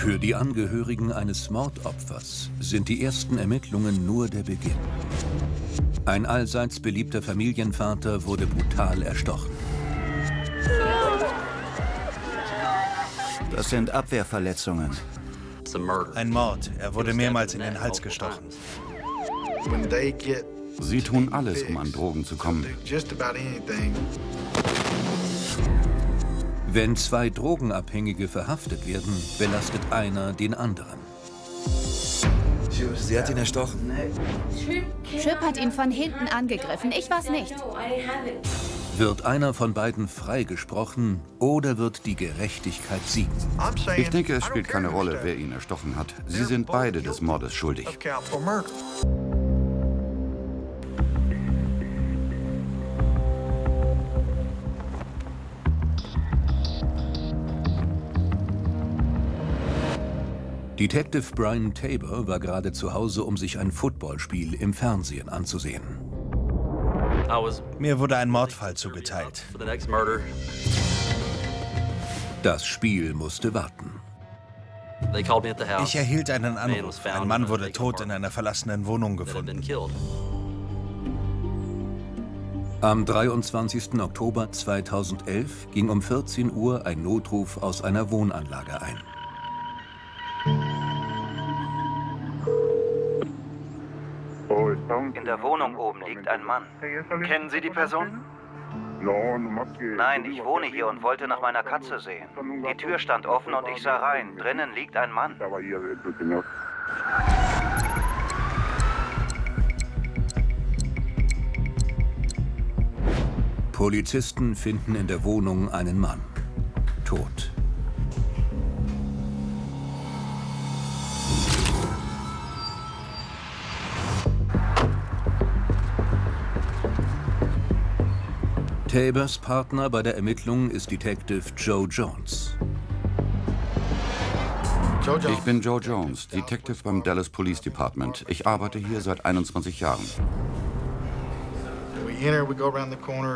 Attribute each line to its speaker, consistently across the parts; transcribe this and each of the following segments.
Speaker 1: Für die Angehörigen eines Mordopfers sind die ersten Ermittlungen nur der Beginn. Ein allseits beliebter Familienvater wurde brutal erstochen.
Speaker 2: Das sind Abwehrverletzungen.
Speaker 3: Ein Mord. Er wurde mehrmals in den Hals gestochen.
Speaker 4: Sie tun alles, um an Drogen zu kommen.
Speaker 1: Wenn zwei Drogenabhängige verhaftet werden, belastet einer den anderen.
Speaker 3: Sie hat ihn erstochen.
Speaker 5: Chip hat ihn von hinten angegriffen. Ich war's nicht.
Speaker 1: Wird einer von beiden freigesprochen oder wird die Gerechtigkeit siegen?
Speaker 4: Ich denke, es spielt keine Rolle, wer ihn erstochen hat. Sie sind beide des Mordes schuldig.
Speaker 1: Detective Brian Tabor war gerade zu Hause, um sich ein Footballspiel im Fernsehen anzusehen.
Speaker 3: Mir wurde ein Mordfall zugeteilt.
Speaker 1: Das Spiel musste warten.
Speaker 3: Ich erhielt einen Anruf. Ein Mann wurde tot in einer verlassenen Wohnung gefunden.
Speaker 1: Am 23. Oktober 2011 ging um 14 Uhr ein Notruf aus einer Wohnanlage ein.
Speaker 2: In der Wohnung oben liegt ein Mann. Kennen Sie die Person? Nein, ich wohne hier und wollte nach meiner Katze sehen. Die Tür stand offen und ich sah rein. Drinnen liegt ein Mann.
Speaker 1: Polizisten finden in der Wohnung einen Mann. Tot. Tabors Partner bei der Ermittlung ist Detective Joe Jones.
Speaker 4: Ich bin Joe Jones, Detective beim Dallas Police Department. Ich arbeite hier seit 21 Jahren.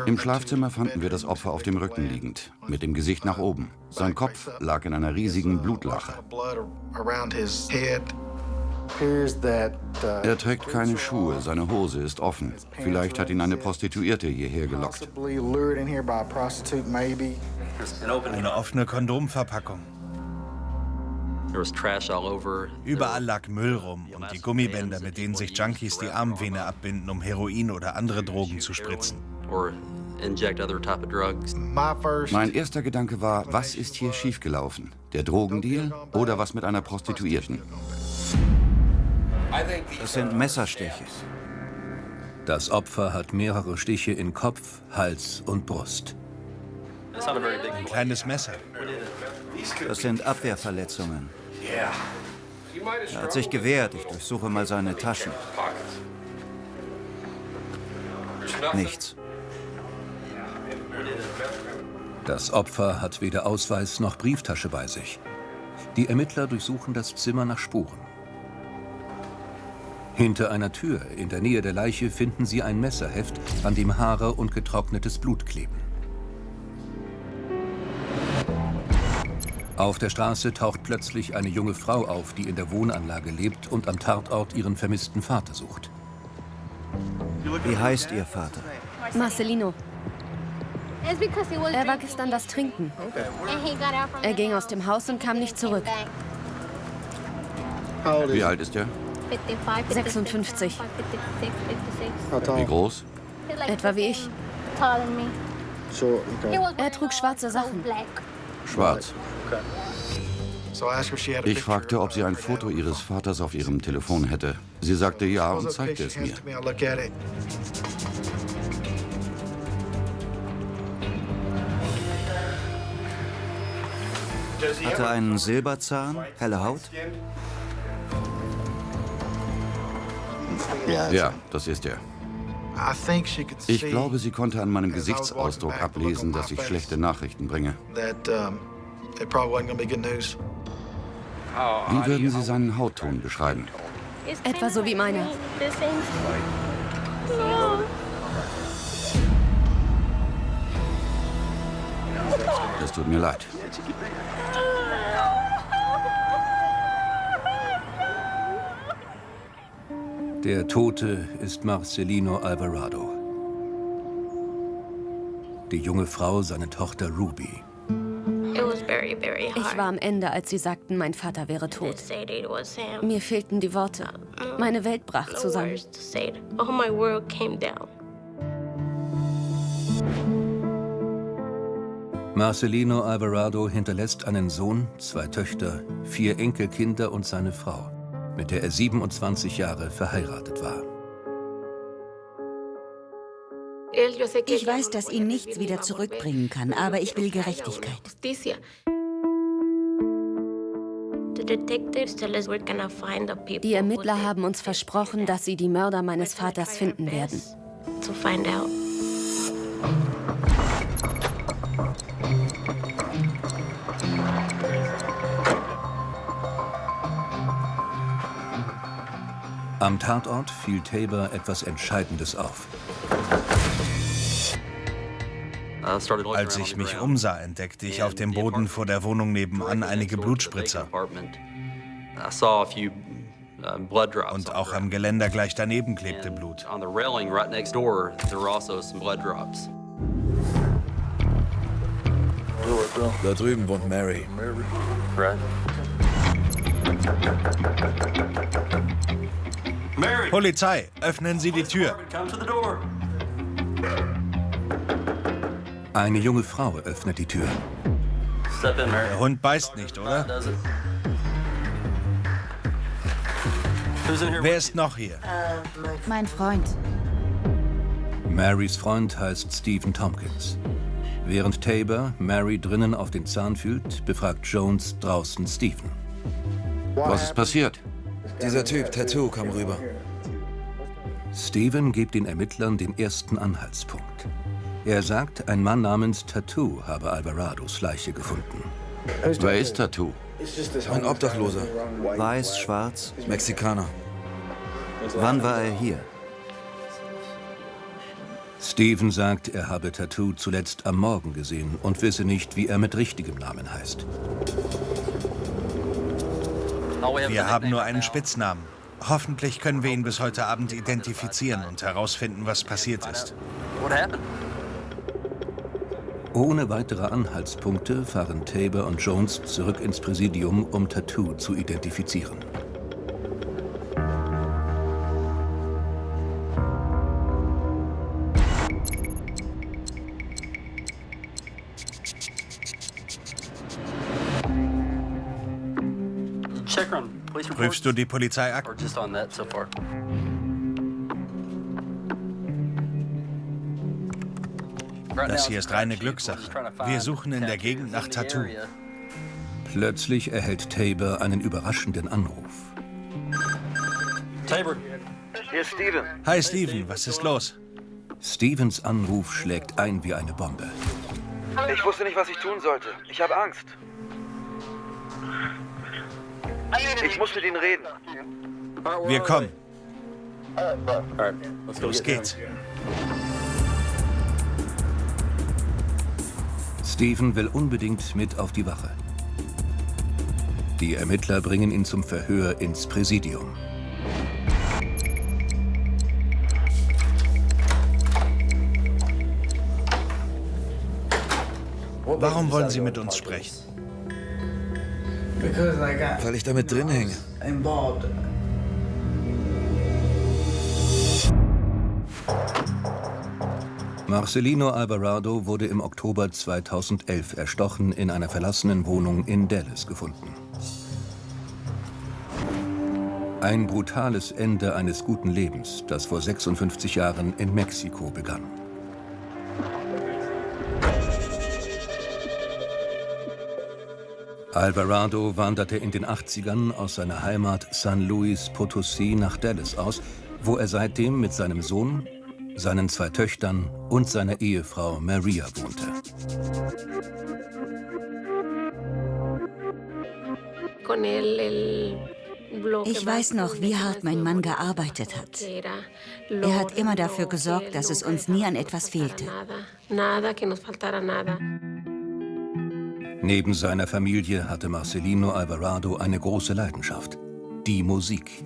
Speaker 4: Im Schlafzimmer fanden wir das Opfer auf dem Rücken liegend, mit dem Gesicht nach oben. Sein Kopf lag in einer riesigen Blutlache. Er trägt keine Schuhe, seine Hose ist offen. Vielleicht hat ihn eine Prostituierte hierher gelockt.
Speaker 3: Eine offene Kondomverpackung. Überall lag Müll rum und die Gummibänder, mit denen sich Junkies die Armvene abbinden, um Heroin oder andere Drogen zu spritzen.
Speaker 4: Mein erster Gedanke war, was ist hier schiefgelaufen? Der Drogendeal oder was mit einer Prostituierten?
Speaker 2: Das sind Messerstiche.
Speaker 1: Das Opfer hat mehrere Stiche in Kopf, Hals und Brust.
Speaker 3: Ein kleines Messer.
Speaker 2: Das sind Abwehrverletzungen. Er hat sich gewehrt. Ich durchsuche mal seine Taschen. Nichts.
Speaker 1: Das Opfer hat weder Ausweis noch Brieftasche bei sich. Die Ermittler durchsuchen das Zimmer nach Spuren. Hinter einer Tür in der Nähe der Leiche finden sie ein Messerheft, an dem Haare und getrocknetes Blut kleben. Auf der Straße taucht plötzlich eine junge Frau auf, die in der Wohnanlage lebt und am Tatort ihren vermissten Vater sucht.
Speaker 2: Wie heißt Ihr Vater?
Speaker 6: Marcelino. Er war gestern das Trinken. Er ging aus dem Haus und kam nicht zurück.
Speaker 4: Wie alt ist er?
Speaker 6: 56.
Speaker 4: Wie groß?
Speaker 6: Etwa wie ich. Er trug schwarze Sachen.
Speaker 4: Schwarz. Ich fragte, ob sie ein Foto ihres Vaters auf ihrem Telefon hätte. Sie sagte ja und zeigte es mir.
Speaker 2: Hat er einen Silberzahn, helle Haut?
Speaker 4: Ja, das ist er. Ich glaube, sie konnte an meinem Gesichtsausdruck ablesen, dass ich schlechte Nachrichten bringe. Wie würden Sie seinen Hautton beschreiben?
Speaker 6: Etwa so wie meiner.
Speaker 4: Es tut mir leid.
Speaker 1: Der Tote ist Marcelino Alvarado. Die junge Frau, seine Tochter Ruby.
Speaker 6: Ich war am Ende, als sie sagten, mein Vater wäre tot. Mir fehlten die Worte. Meine Welt brach zusammen.
Speaker 1: Marcelino Alvarado hinterlässt einen Sohn, 2 Töchter, 4 Enkelkinder und seine Frau, mit der er 27 Jahre verheiratet war.
Speaker 7: Ich weiß, dass ihn nichts wieder zurückbringen kann, aber ich will Gerechtigkeit.
Speaker 6: Die Ermittler haben uns versprochen, dass sie die Mörder meines Vaters finden werden.
Speaker 1: Am Tatort fiel Tabor etwas Entscheidendes auf.
Speaker 3: Als ich mich umsah, entdeckte ich auf dem Boden vor der Wohnung nebenan einige Blutspritzer. Und auch am Geländer gleich daneben klebte Blut.
Speaker 8: Da drüben wohnt Mary.
Speaker 3: Polizei, öffnen Sie die Tür.
Speaker 1: Eine junge Frau öffnet die Tür.
Speaker 3: Der Hund beißt nicht, oder? Wer ist noch hier?
Speaker 5: Mein Freund.
Speaker 1: Marys Freund heißt Stephen Tompkins. Während Tabor Mary drinnen auf den Zahn fühlt, befragt Jones draußen Stephen.
Speaker 4: Was ist passiert?
Speaker 8: Dieser Typ, Tattoo, kam rüber.
Speaker 1: Stephen gibt den Ermittlern den ersten Anhaltspunkt. Er sagt, ein Mann namens Tattoo habe Alvarados Leiche gefunden.
Speaker 4: Wer ist Tattoo?
Speaker 8: Ein Obdachloser.
Speaker 2: Weiß, schwarz.
Speaker 8: Mexikaner.
Speaker 2: Wann war er hier?
Speaker 1: Stephen sagt, er habe Tattoo zuletzt am Morgen gesehen und wisse nicht, wie er mit richtigem Namen heißt.
Speaker 3: Wir haben nur einen Spitznamen. Hoffentlich können wir ihn bis heute Abend identifizieren und herausfinden, was passiert ist.
Speaker 1: Ohne weitere Anhaltspunkte fahren Tabor und Jones zurück ins Präsidium, um Tattoo zu identifizieren.
Speaker 3: Prüfst du die Polizeiakten? Das hier ist reine Glückssache. Wir suchen in der Gegend nach Tattoo.
Speaker 1: Plötzlich erhält Tabor einen überraschenden Anruf.
Speaker 9: Tabor. Hier ist Steven.
Speaker 3: Hi Steven, was ist los?
Speaker 1: Stevens Anruf schlägt ein wie eine Bombe.
Speaker 9: Ich wusste nicht, was ich tun sollte. Ich habe Angst. Ich muss mit Ihnen reden.
Speaker 3: Wir kommen. Los geht's.
Speaker 1: Stephen will unbedingt mit auf die Wache. Die Ermittler bringen ihn zum Verhör ins Präsidium.
Speaker 3: Warum wollen Sie mit uns sprechen?
Speaker 8: Weil ich damit drin hänge.
Speaker 1: Marcelino Alvarado wurde im Oktober 2011 erstochen in einer verlassenen Wohnung in Dallas gefunden. Ein brutales Ende eines guten Lebens, das vor 56 Jahren in Mexiko begann. Alvarado wanderte in den 80ern aus seiner Heimat San Luis Potosí nach Dallas aus, wo er seitdem mit seinem Sohn, seinen 2 Töchtern und seiner Ehefrau Maria wohnte.
Speaker 7: Ich weiß noch, wie hart mein Mann gearbeitet hat. Er hat immer dafür gesorgt, dass es uns nie an etwas fehlte.
Speaker 1: Neben seiner Familie hatte Marcelino Alvarado eine große Leidenschaft: die Musik.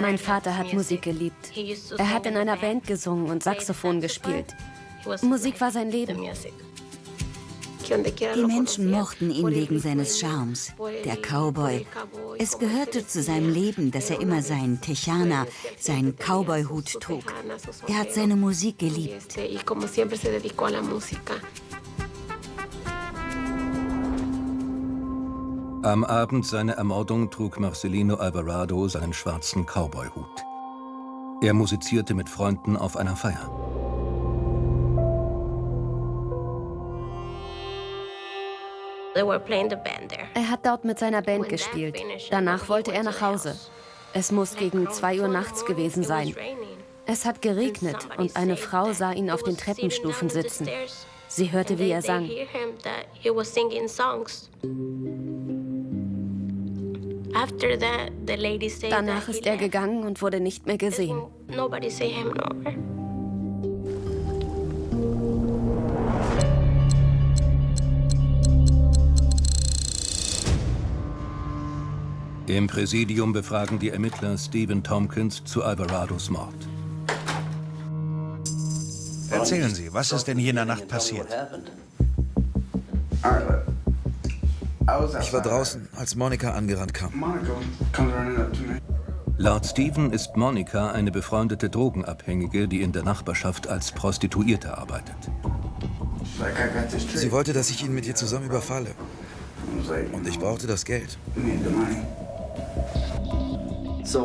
Speaker 6: Mein Vater hat Musik geliebt. Er hat in einer Band gesungen und Saxophon gespielt. Musik war sein Leben.
Speaker 7: Die Menschen mochten ihn wegen seines Charmes, der Cowboy. Es gehörte zu seinem Leben, dass er immer seinen Tejana, seinen Cowboy-Hut trug. Er hat seine Musik geliebt.
Speaker 1: Am Abend seiner Ermordung trug Marcelino Alvarado seinen schwarzen Cowboy-Hut. Er musizierte mit Freunden auf einer Feier.
Speaker 6: Er hat dort mit seiner Band gespielt. Danach wollte er nach Hause. Es muss gegen 2 Uhr nachts gewesen sein. Es hat geregnet und eine Frau sah ihn auf den Treppenstufen sitzen. Sie hörte, wie er sang. Danach ist er gegangen und wurde nicht mehr gesehen.
Speaker 1: Im Präsidium befragen die Ermittler Stephen Tompkins zu Alvarados Mord.
Speaker 3: Erzählen Sie, was ist in jener Nacht passiert?
Speaker 8: Ich war draußen, als Monica angerannt kam.
Speaker 1: Laut Stephen ist Monica eine befreundete Drogenabhängige, die in der Nachbarschaft als Prostituierte arbeitet.
Speaker 8: Sie wollte, dass ich ihn mit ihr zusammen überfalle. Und ich brauchte das Geld.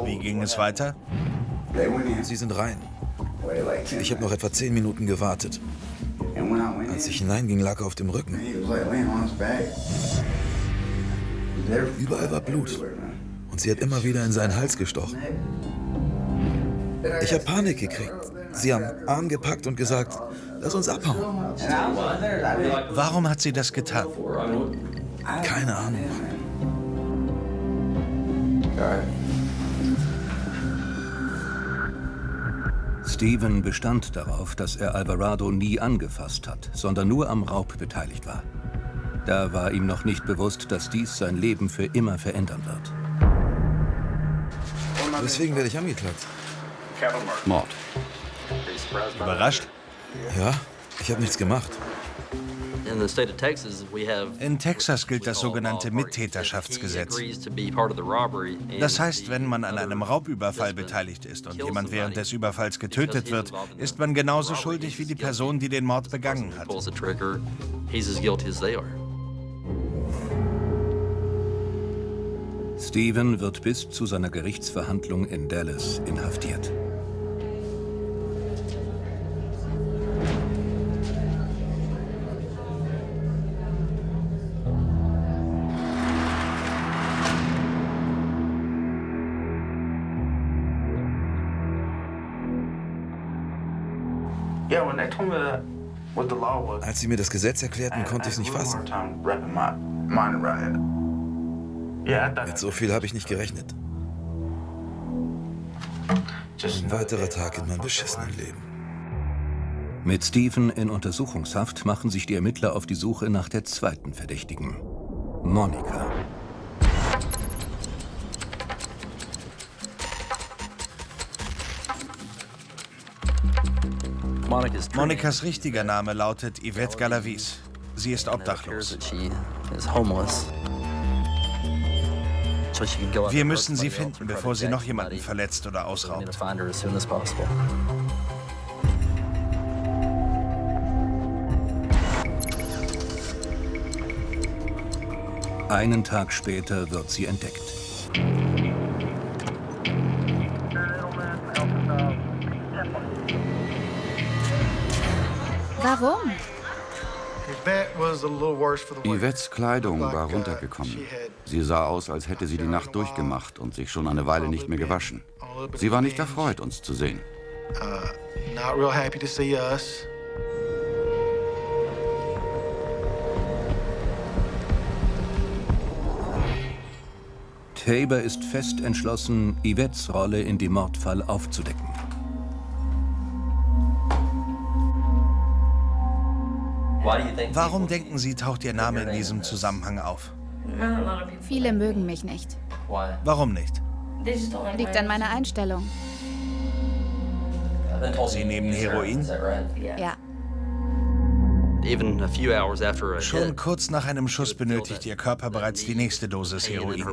Speaker 3: Wie ging es weiter?
Speaker 8: Sie sind rein. Ich habe noch etwa 10 Minuten gewartet. Als ich hineinging, lag er auf dem Rücken. Überall war Blut. Und sie hat immer wieder in seinen Hals gestochen. Ich habe Panik gekriegt. Sie am Arm gepackt und gesagt, lass uns abhauen.
Speaker 3: Warum hat sie das getan?
Speaker 8: Keine Ahnung.
Speaker 1: Stephen bestand darauf, dass er Alvarado nie angefasst hat, sondern nur am Raub beteiligt war. Da war ihm noch nicht bewusst, dass dies sein Leben für immer verändern wird.
Speaker 8: Deswegen werde ich angeklagt.
Speaker 4: Mord.
Speaker 3: Überrascht?
Speaker 8: Ja, ich habe nichts gemacht.
Speaker 3: In Texas gilt das sogenannte Mittäterschaftsgesetz. Das heißt, wenn man an einem Raubüberfall beteiligt ist und jemand während des Überfalls getötet wird, ist man genauso schuldig wie die Person, die den Mord begangen hat.
Speaker 1: Stephen wird bis zu seiner Gerichtsverhandlung in Dallas inhaftiert.
Speaker 8: Als sie mir das Gesetz erklärten, konnte ich es nicht fassen. Mit so viel habe ich nicht gerechnet. Ein weiterer Tag in meinem beschissenen Leben.
Speaker 1: Mit Stephen in Untersuchungshaft machen sich die Ermittler auf die Suche nach der zweiten Verdächtigen, Monica.
Speaker 3: Monicas richtiger Name lautet Yvette Galavis. Sie ist obdachlos. Wir müssen sie finden, bevor sie noch jemanden verletzt oder ausraubt.
Speaker 1: Einen Tag später wird sie entdeckt.
Speaker 5: Warum?
Speaker 4: Yvettes Kleidung war runtergekommen. Sie sah aus, als hätte sie die Nacht durchgemacht und sich schon eine Weile nicht mehr gewaschen. Sie war nicht erfreut, uns zu sehen.
Speaker 1: Tabor ist fest entschlossen, Yvettes Rolle in dem Mordfall aufzudecken.
Speaker 3: Warum denken Sie, taucht Ihr Name in diesem Zusammenhang auf?
Speaker 5: Viele mögen mich nicht.
Speaker 3: Warum nicht?
Speaker 5: Liegt an meiner Einstellung.
Speaker 3: Sie nehmen Heroin?
Speaker 5: Ja.
Speaker 3: Schon kurz nach einem Schuss benötigt Ihr Körper bereits die nächste Dosis Heroin.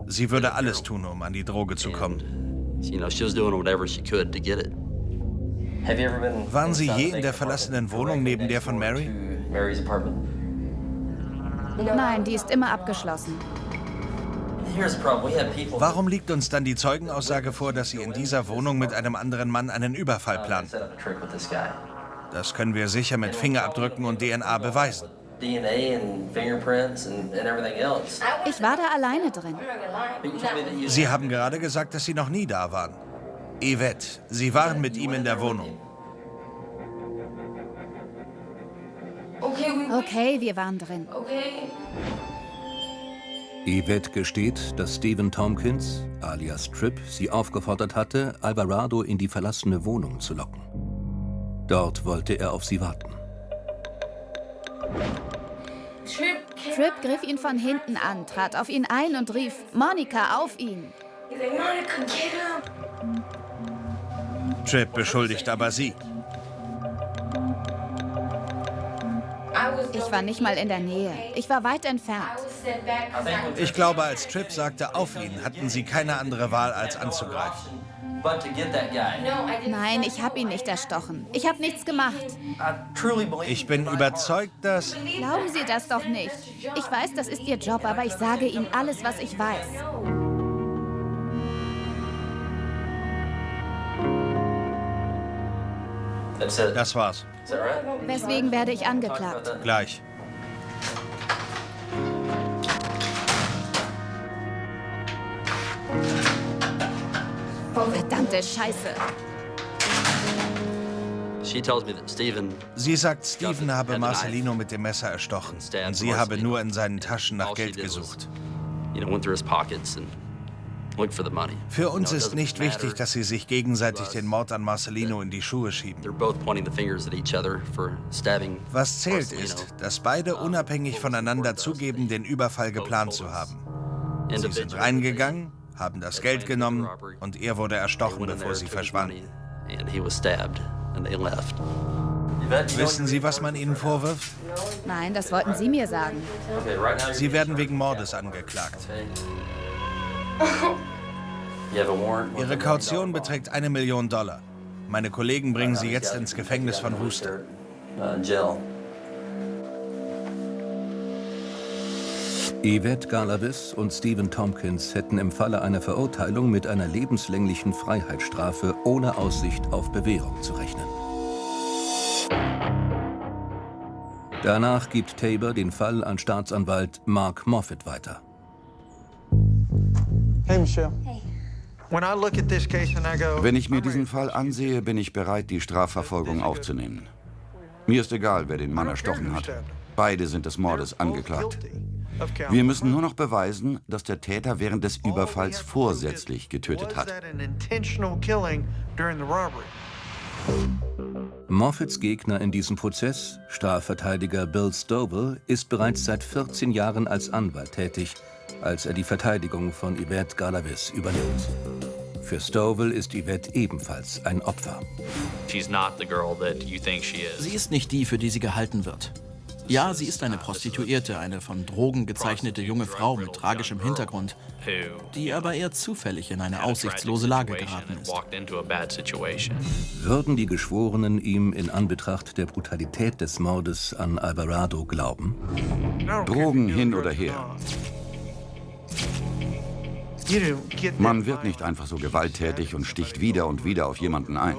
Speaker 3: Sie würde alles tun, um an die Droge zu kommen. Waren Sie je in der verlassenen Wohnung neben der von Mary?
Speaker 5: Nein, die ist immer abgeschlossen.
Speaker 3: Warum liegt uns dann die Zeugenaussage vor, dass Sie in dieser Wohnung mit einem anderen Mann einen Überfall planen? Das können wir sicher mit Fingerabdrücken und DNA beweisen.
Speaker 5: Ich war da alleine drin.
Speaker 3: Sie haben gerade gesagt, dass Sie noch nie da waren. Yvette, Sie waren mit ihm in der Wohnung.
Speaker 5: Okay, wir waren drin.
Speaker 1: Yvette gesteht, dass Stephen Tompkins, alias Tripp, sie aufgefordert hatte, Alvarado in die verlassene Wohnung zu locken. Dort wollte er auf sie warten.
Speaker 5: Tripp griff ihn von hinten an, trat auf ihn ein und rief, Monica, auf ihn!
Speaker 3: Tripp beschuldigt aber Sie.
Speaker 5: Ich war nicht mal in der Nähe. Ich war weit entfernt.
Speaker 3: Ich glaube, als Tripp sagte, auf ihn, hatten Sie keine andere Wahl, als anzugreifen.
Speaker 5: Nein, ich habe ihn nicht erstochen. Ich habe nichts gemacht.
Speaker 3: Ich bin überzeugt, dass...
Speaker 5: Glauben Sie das doch nicht. Ich weiß, das ist Ihr Job, aber ich sage Ihnen alles, was ich weiß.
Speaker 3: Das war's.
Speaker 5: Weswegen werde ich angeklagt?
Speaker 3: Gleich.
Speaker 5: Verdammte Scheiße.
Speaker 3: Sie sagt, Stephen habe Marcelino mit dem Messer erstochen und sie habe nur in seinen Taschen nach Geld gesucht. Für uns ist nicht wichtig, dass sie sich gegenseitig den Mord an Marcelino in die Schuhe schieben. Was zählt ist, dass beide unabhängig voneinander zugeben, den Überfall geplant zu haben. Sie sind reingegangen, haben das Geld genommen und er wurde erstochen, bevor sie verschwanden. Wissen Sie, was man ihnen vorwirft?
Speaker 5: Nein, das wollten Sie mir sagen.
Speaker 3: Sie werden wegen Mordes angeklagt. Ihre Kaution beträgt $1 Million. Meine Kollegen bringen Sie jetzt ins Gefängnis von Wooster.
Speaker 1: Yvette Galavis und Stephen Tompkins hätten im Falle einer Verurteilung mit einer lebenslänglichen Freiheitsstrafe ohne Aussicht auf Bewährung zu rechnen. Danach gibt Tabor den Fall an Staatsanwalt Mark Moffitt weiter.
Speaker 10: Hey, Michelle. Hey.
Speaker 4: Wenn ich mir diesen Fall ansehe, bin ich bereit, die Strafverfolgung aufzunehmen. Mir ist egal, wer den Mann erstochen hat. Beide sind des Mordes angeklagt. Wir müssen nur noch beweisen, dass der Täter während des Überfalls vorsätzlich getötet hat.
Speaker 1: Moffitts Gegner in diesem Prozess, Strafverteidiger Bill Stovall, ist bereits seit 14 Jahren als Anwalt tätig, als er die Verteidigung von Yvette Galavis übernimmt. Für Stovall ist Yvette ebenfalls ein Opfer.
Speaker 11: Sie ist nicht die, für die sie gehalten wird. Ja, sie ist eine Prostituierte, eine von Drogen gezeichnete junge Frau mit tragischem Hintergrund, die aber eher zufällig in eine aussichtslose Lage geraten ist.
Speaker 1: Würden die Geschworenen ihm in Anbetracht der Brutalität des Mordes an Alvarado glauben?
Speaker 4: Drogen hin oder her. Man wird nicht einfach so gewalttätig und sticht wieder und wieder auf jemanden ein.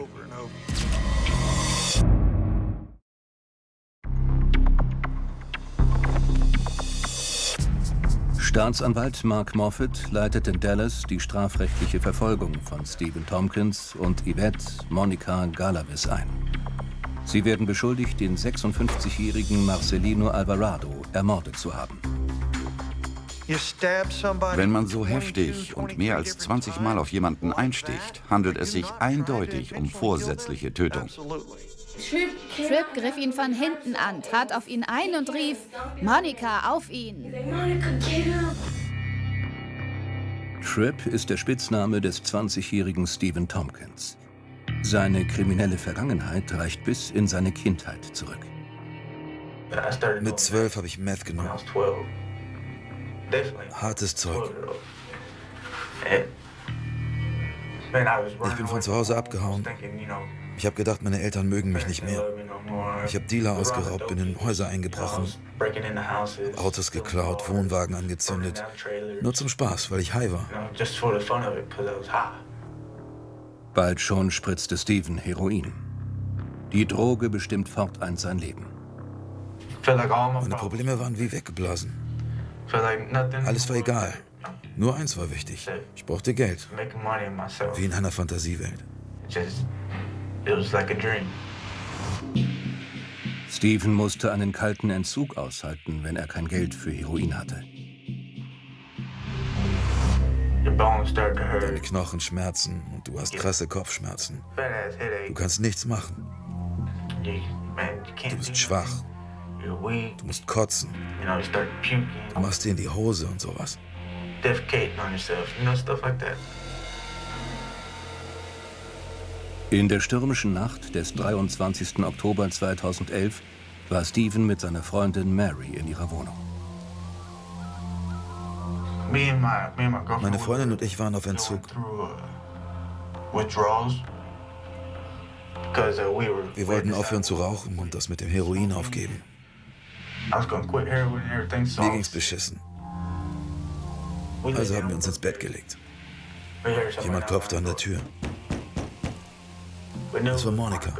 Speaker 1: Staatsanwalt Mark Moffitt leitet in Dallas die strafrechtliche Verfolgung von Stephen Tompkins und Yvette Monica Galavis ein. Sie werden beschuldigt, den 56-jährigen Marcelino Alvarado ermordet zu haben.
Speaker 4: Wenn man so heftig und mehr als 20 Mal auf jemanden einsticht, handelt es sich eindeutig um vorsätzliche Tötung.
Speaker 5: Tripp griff ihn von hinten an, trat auf ihn ein und rief, Monica, auf ihn!
Speaker 1: Crip ist der Spitzname des 20-jährigen Stephen Tompkins. Seine kriminelle Vergangenheit reicht bis in seine Kindheit zurück.
Speaker 8: Mit 12 habe ich Meth genommen. Hartes Zeug. Ich bin von zu Hause abgehauen. Ich habe gedacht, meine Eltern mögen mich nicht mehr. Ich habe Dealer ausgeraubt, bin in Häuser eingebrochen, Autos geklaut, Wohnwagen angezündet. Nur zum Spaß, weil ich high war.
Speaker 1: Bald schon spritzte Stephen Heroin. Die Droge bestimmt fortein sein Leben.
Speaker 8: Meine Probleme waren wie weggeblasen. Alles war egal. Nur eins war wichtig. Ich brauchte Geld. Wie in einer Fantasiewelt.
Speaker 1: Stephen musste einen kalten Entzug aushalten, wenn er kein Geld für Heroin hatte.
Speaker 8: Deine Knochen schmerzen und du hast krasse Kopfschmerzen. Du kannst nichts machen. Du bist schwach. Du musst kotzen. Du machst dir in die Hose und sowas.
Speaker 1: In der stürmischen Nacht des 23. Oktober 2011 war Stephen mit seiner Freundin Mary in ihrer Wohnung.
Speaker 8: Meine Freundin und ich waren auf Entzug. Wir wollten aufhören zu rauchen und das mit dem Heroin aufgeben. Mir ging's beschissen. Also haben wir uns ins Bett gelegt. Jemand klopfte an der Tür. Das war Monica.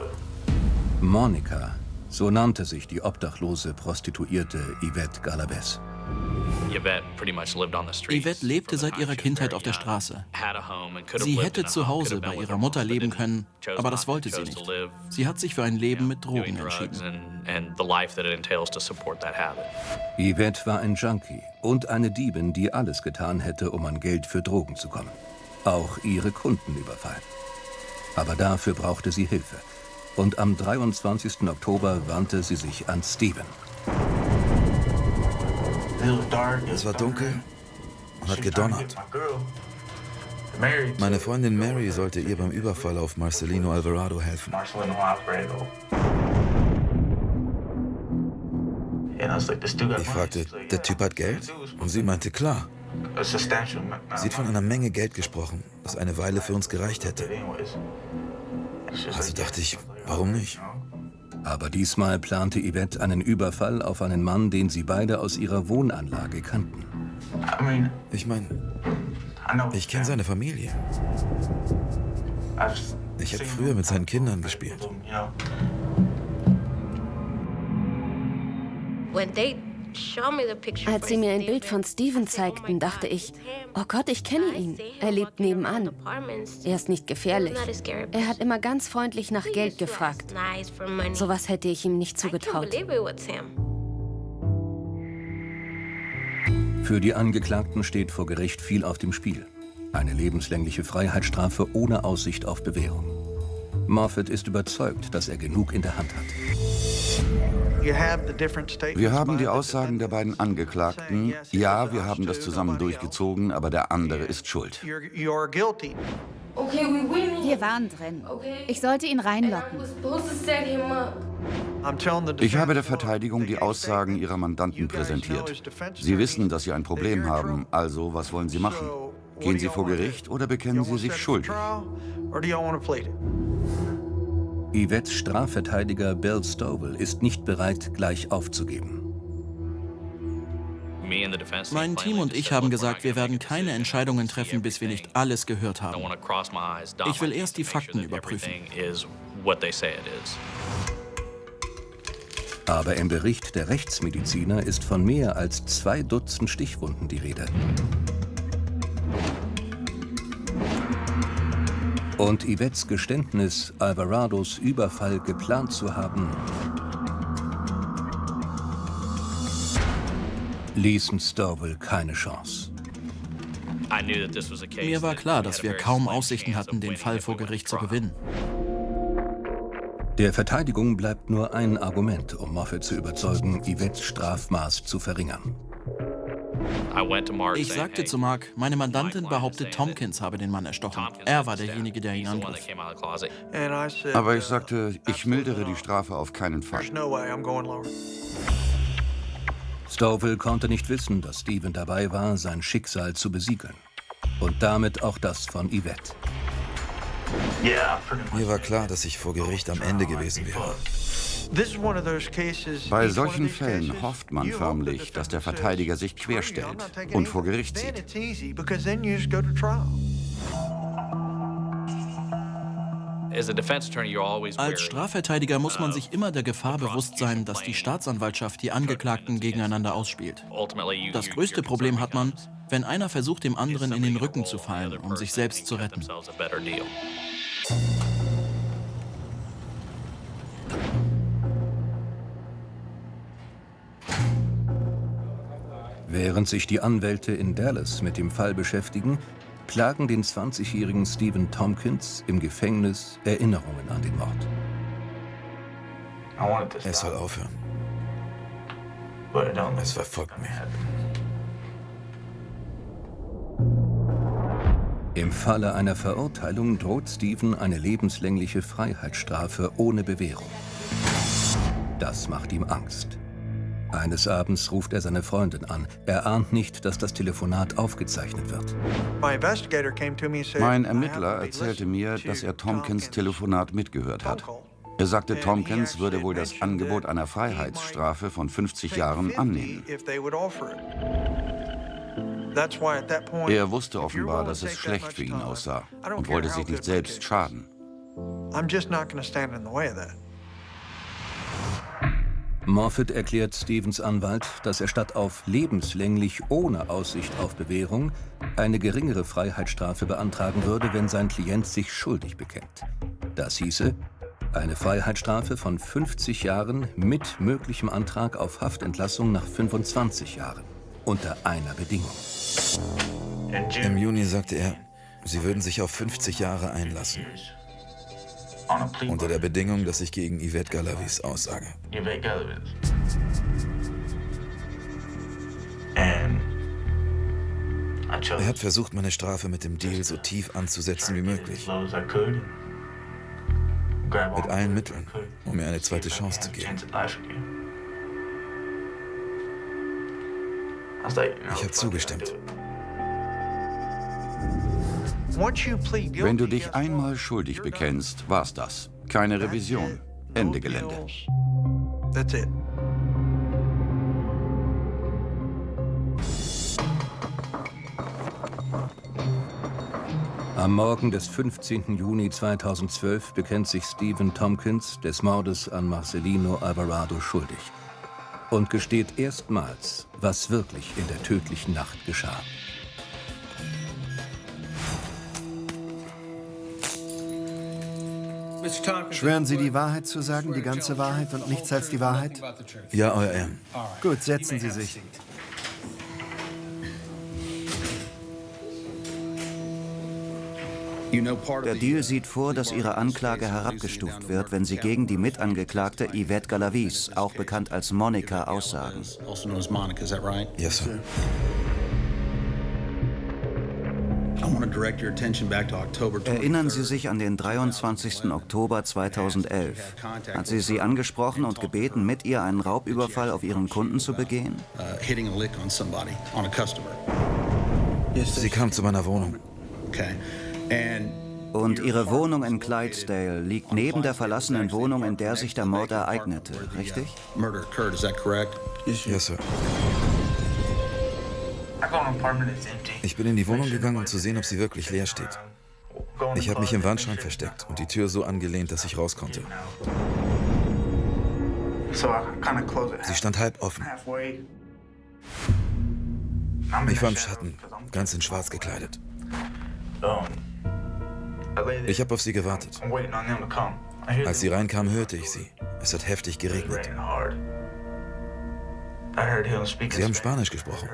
Speaker 1: Monica, so nannte sich die obdachlose Prostituierte Yvette Galabez.
Speaker 11: Yvette lebte seit ihrer Kindheit auf der Straße. Sie hätte zu Hause bei ihrer Mutter leben können, aber das wollte sie nicht. Sie hat sich für ein Leben mit Drogen entschieden.
Speaker 1: Yvette war ein Junkie und eine Diebin, die alles getan hätte, um an Geld für Drogen zu kommen. Auch ihre Kunden überfallen. Aber dafür brauchte sie Hilfe. Und am 23. Oktober wandte sie sich an Stephen.
Speaker 8: Es war dunkel und hat gedonnert. Meine Freundin Mary sollte ihr beim Überfall auf Marcelino Alvarado helfen. Ich fragte, der Typ hat Geld? Und sie meinte, klar. Sie hat von einer Menge Geld gesprochen, das eine Weile für uns gereicht hätte. Also dachte ich, warum nicht?
Speaker 1: Aber diesmal plante Yvette einen Überfall auf einen Mann, den sie beide aus ihrer Wohnanlage kannten.
Speaker 8: Ich meine, ich kenne seine Familie. Ich habe früher mit seinen Kindern gespielt.
Speaker 6: Als sie mir ein Bild von Stephen zeigten, dachte ich, oh Gott, ich kenne ihn. Er lebt nebenan. Er ist nicht gefährlich. Er hat immer ganz freundlich nach Geld gefragt. Sowas hätte ich ihm nicht zugetraut.
Speaker 1: Für die Angeklagten steht vor Gericht viel auf dem Spiel. Eine lebenslängliche Freiheitsstrafe ohne Aussicht auf Bewährung. Moffat ist überzeugt, dass er genug in der Hand hat.
Speaker 4: Wir haben die Aussagen der beiden Angeklagten. Ja, wir haben das zusammen durchgezogen, aber der andere ist schuld.
Speaker 5: Wir waren drin. Ich sollte ihn reinlocken.
Speaker 4: Ich habe der Verteidigung die Aussagen ihrer Mandanten präsentiert. Sie wissen, dass sie ein Problem haben, also was wollen sie machen? Gehen sie vor Gericht oder bekennen sie sich schuldig?
Speaker 1: Yvettes Strafverteidiger Bill Stovall ist nicht bereit, gleich aufzugeben.
Speaker 11: Mein Team und ich haben gesagt, wir werden keine Entscheidungen treffen, bis wir nicht alles gehört haben. Ich will erst die Fakten überprüfen.
Speaker 1: Aber im Bericht der Rechtsmediziner ist von mehr als 2 Dutzend Stichwunden die Rede. Und Yvettes Geständnis, Alvarados Überfall geplant zu haben, ließen Stovall keine Chance.
Speaker 11: Mir war klar, dass wir kaum Aussichten hatten, den Fall vor Gericht zu gewinnen.
Speaker 1: Der Verteidigung bleibt nur ein Argument, um Moffat zu überzeugen, Yvettes Strafmaß zu verringern.
Speaker 11: Ich sagte zu Mark, meine Mandantin behauptet, Tompkins habe den Mann erstochen. Er war derjenige, der ihn angriff.
Speaker 4: Aber ich sagte, ich mildere die Strafe auf keinen Fall.
Speaker 1: Stouffville konnte nicht wissen, dass Stephen dabei war, sein Schicksal zu besiegeln. Und damit auch das von Yvette.
Speaker 8: Mir war klar, dass ich vor Gericht am Ende gewesen wäre.
Speaker 4: Bei solchen Fällen hofft man förmlich, dass der Verteidiger sich querstellt und vor Gericht zieht.
Speaker 11: Als Strafverteidiger muss man sich immer der Gefahr bewusst sein, dass die Staatsanwaltschaft die Angeklagten gegeneinander ausspielt. Das größte Problem hat man, wenn einer versucht, dem anderen in den Rücken zu fallen, um sich selbst zu retten.
Speaker 1: Während sich die Anwälte in Dallas mit dem Fall beschäftigen, plagen den 20-jährigen Stephen Tompkins im Gefängnis Erinnerungen an den Mord.
Speaker 8: Es soll aufhören. Es verfolgt mich.
Speaker 1: Im Falle einer Verurteilung droht Stephen eine lebenslängliche Freiheitsstrafe ohne Bewährung. Das macht ihm Angst. Eines Abends ruft er seine Freundin an. Er ahnt nicht, dass das Telefonat aufgezeichnet wird.
Speaker 4: Mein Ermittler erzählte mir, dass er Tompkins Telefonat mitgehört hat. Er sagte, Tompkins würde wohl das Angebot einer Freiheitsstrafe von 50 Jahren annehmen. Er wusste offenbar, dass es schlecht für ihn aussah und wollte sich nicht selbst schaden.
Speaker 1: Moffitt erklärt Stephens Anwalt, dass er statt auf lebenslänglich ohne Aussicht auf Bewährung eine geringere Freiheitsstrafe beantragen würde, wenn sein Klient sich schuldig bekennt. Das hieße eine Freiheitsstrafe von 50 Jahren mit möglichem Antrag auf Haftentlassung nach 25 Jahren. Unter einer Bedingung.
Speaker 8: Im Juni sagte er, sie würden sich auf 50 Jahre einlassen. Unter der Bedingung, dass ich gegen Yvette Galavis aussage. Er hat versucht, meine Strafe mit dem Deal so tief anzusetzen wie möglich. Mit allen Mitteln, um mir eine zweite Chance zu geben. Ich habe zugestimmt.
Speaker 4: Wenn du dich einmal schuldig bekennst, war's das. Keine Revision. Ende Gelände.
Speaker 1: Am Morgen des 15. Juni 2012 bekennt sich Stephen Tompkins des Mordes an Marcelino Alvarado schuldig und gesteht erstmals, was wirklich in der tödlichen Nacht geschah.
Speaker 10: Schwören Sie, die Wahrheit zu sagen, die ganze Wahrheit und nichts als die Wahrheit?
Speaker 8: Ja, Euer Ehren.
Speaker 10: Gut, setzen Sie sich.
Speaker 2: Der Deal sieht vor, dass Ihre Anklage herabgestuft wird, wenn Sie gegen die Mitangeklagte Yvette Galavis, auch bekannt als Monica, aussagen.
Speaker 8: Yes, Sir.
Speaker 2: Erinnern Sie sich an den 23. Oktober 2011? Hat sie angesprochen und gebeten, mit ihr einen Raubüberfall auf Ihren Kunden zu begehen?
Speaker 8: Sie kam zu meiner Wohnung.
Speaker 2: Und Ihre Wohnung in Clydesdale liegt neben der verlassenen Wohnung, in der sich der Mord ereignete, richtig?
Speaker 8: Yes, Sir. Ich bin in die Wohnung gegangen, um zu sehen, ob sie wirklich leer steht. Ich habe mich im Wandschrank versteckt und die Tür so angelehnt, dass ich raus konnte. Sie stand halb offen. Ich war im Schatten, ganz in schwarz gekleidet. Ich habe auf sie gewartet. Als sie reinkam, hörte ich sie. Es hat heftig geregnet. Sie haben Spanisch gesprochen.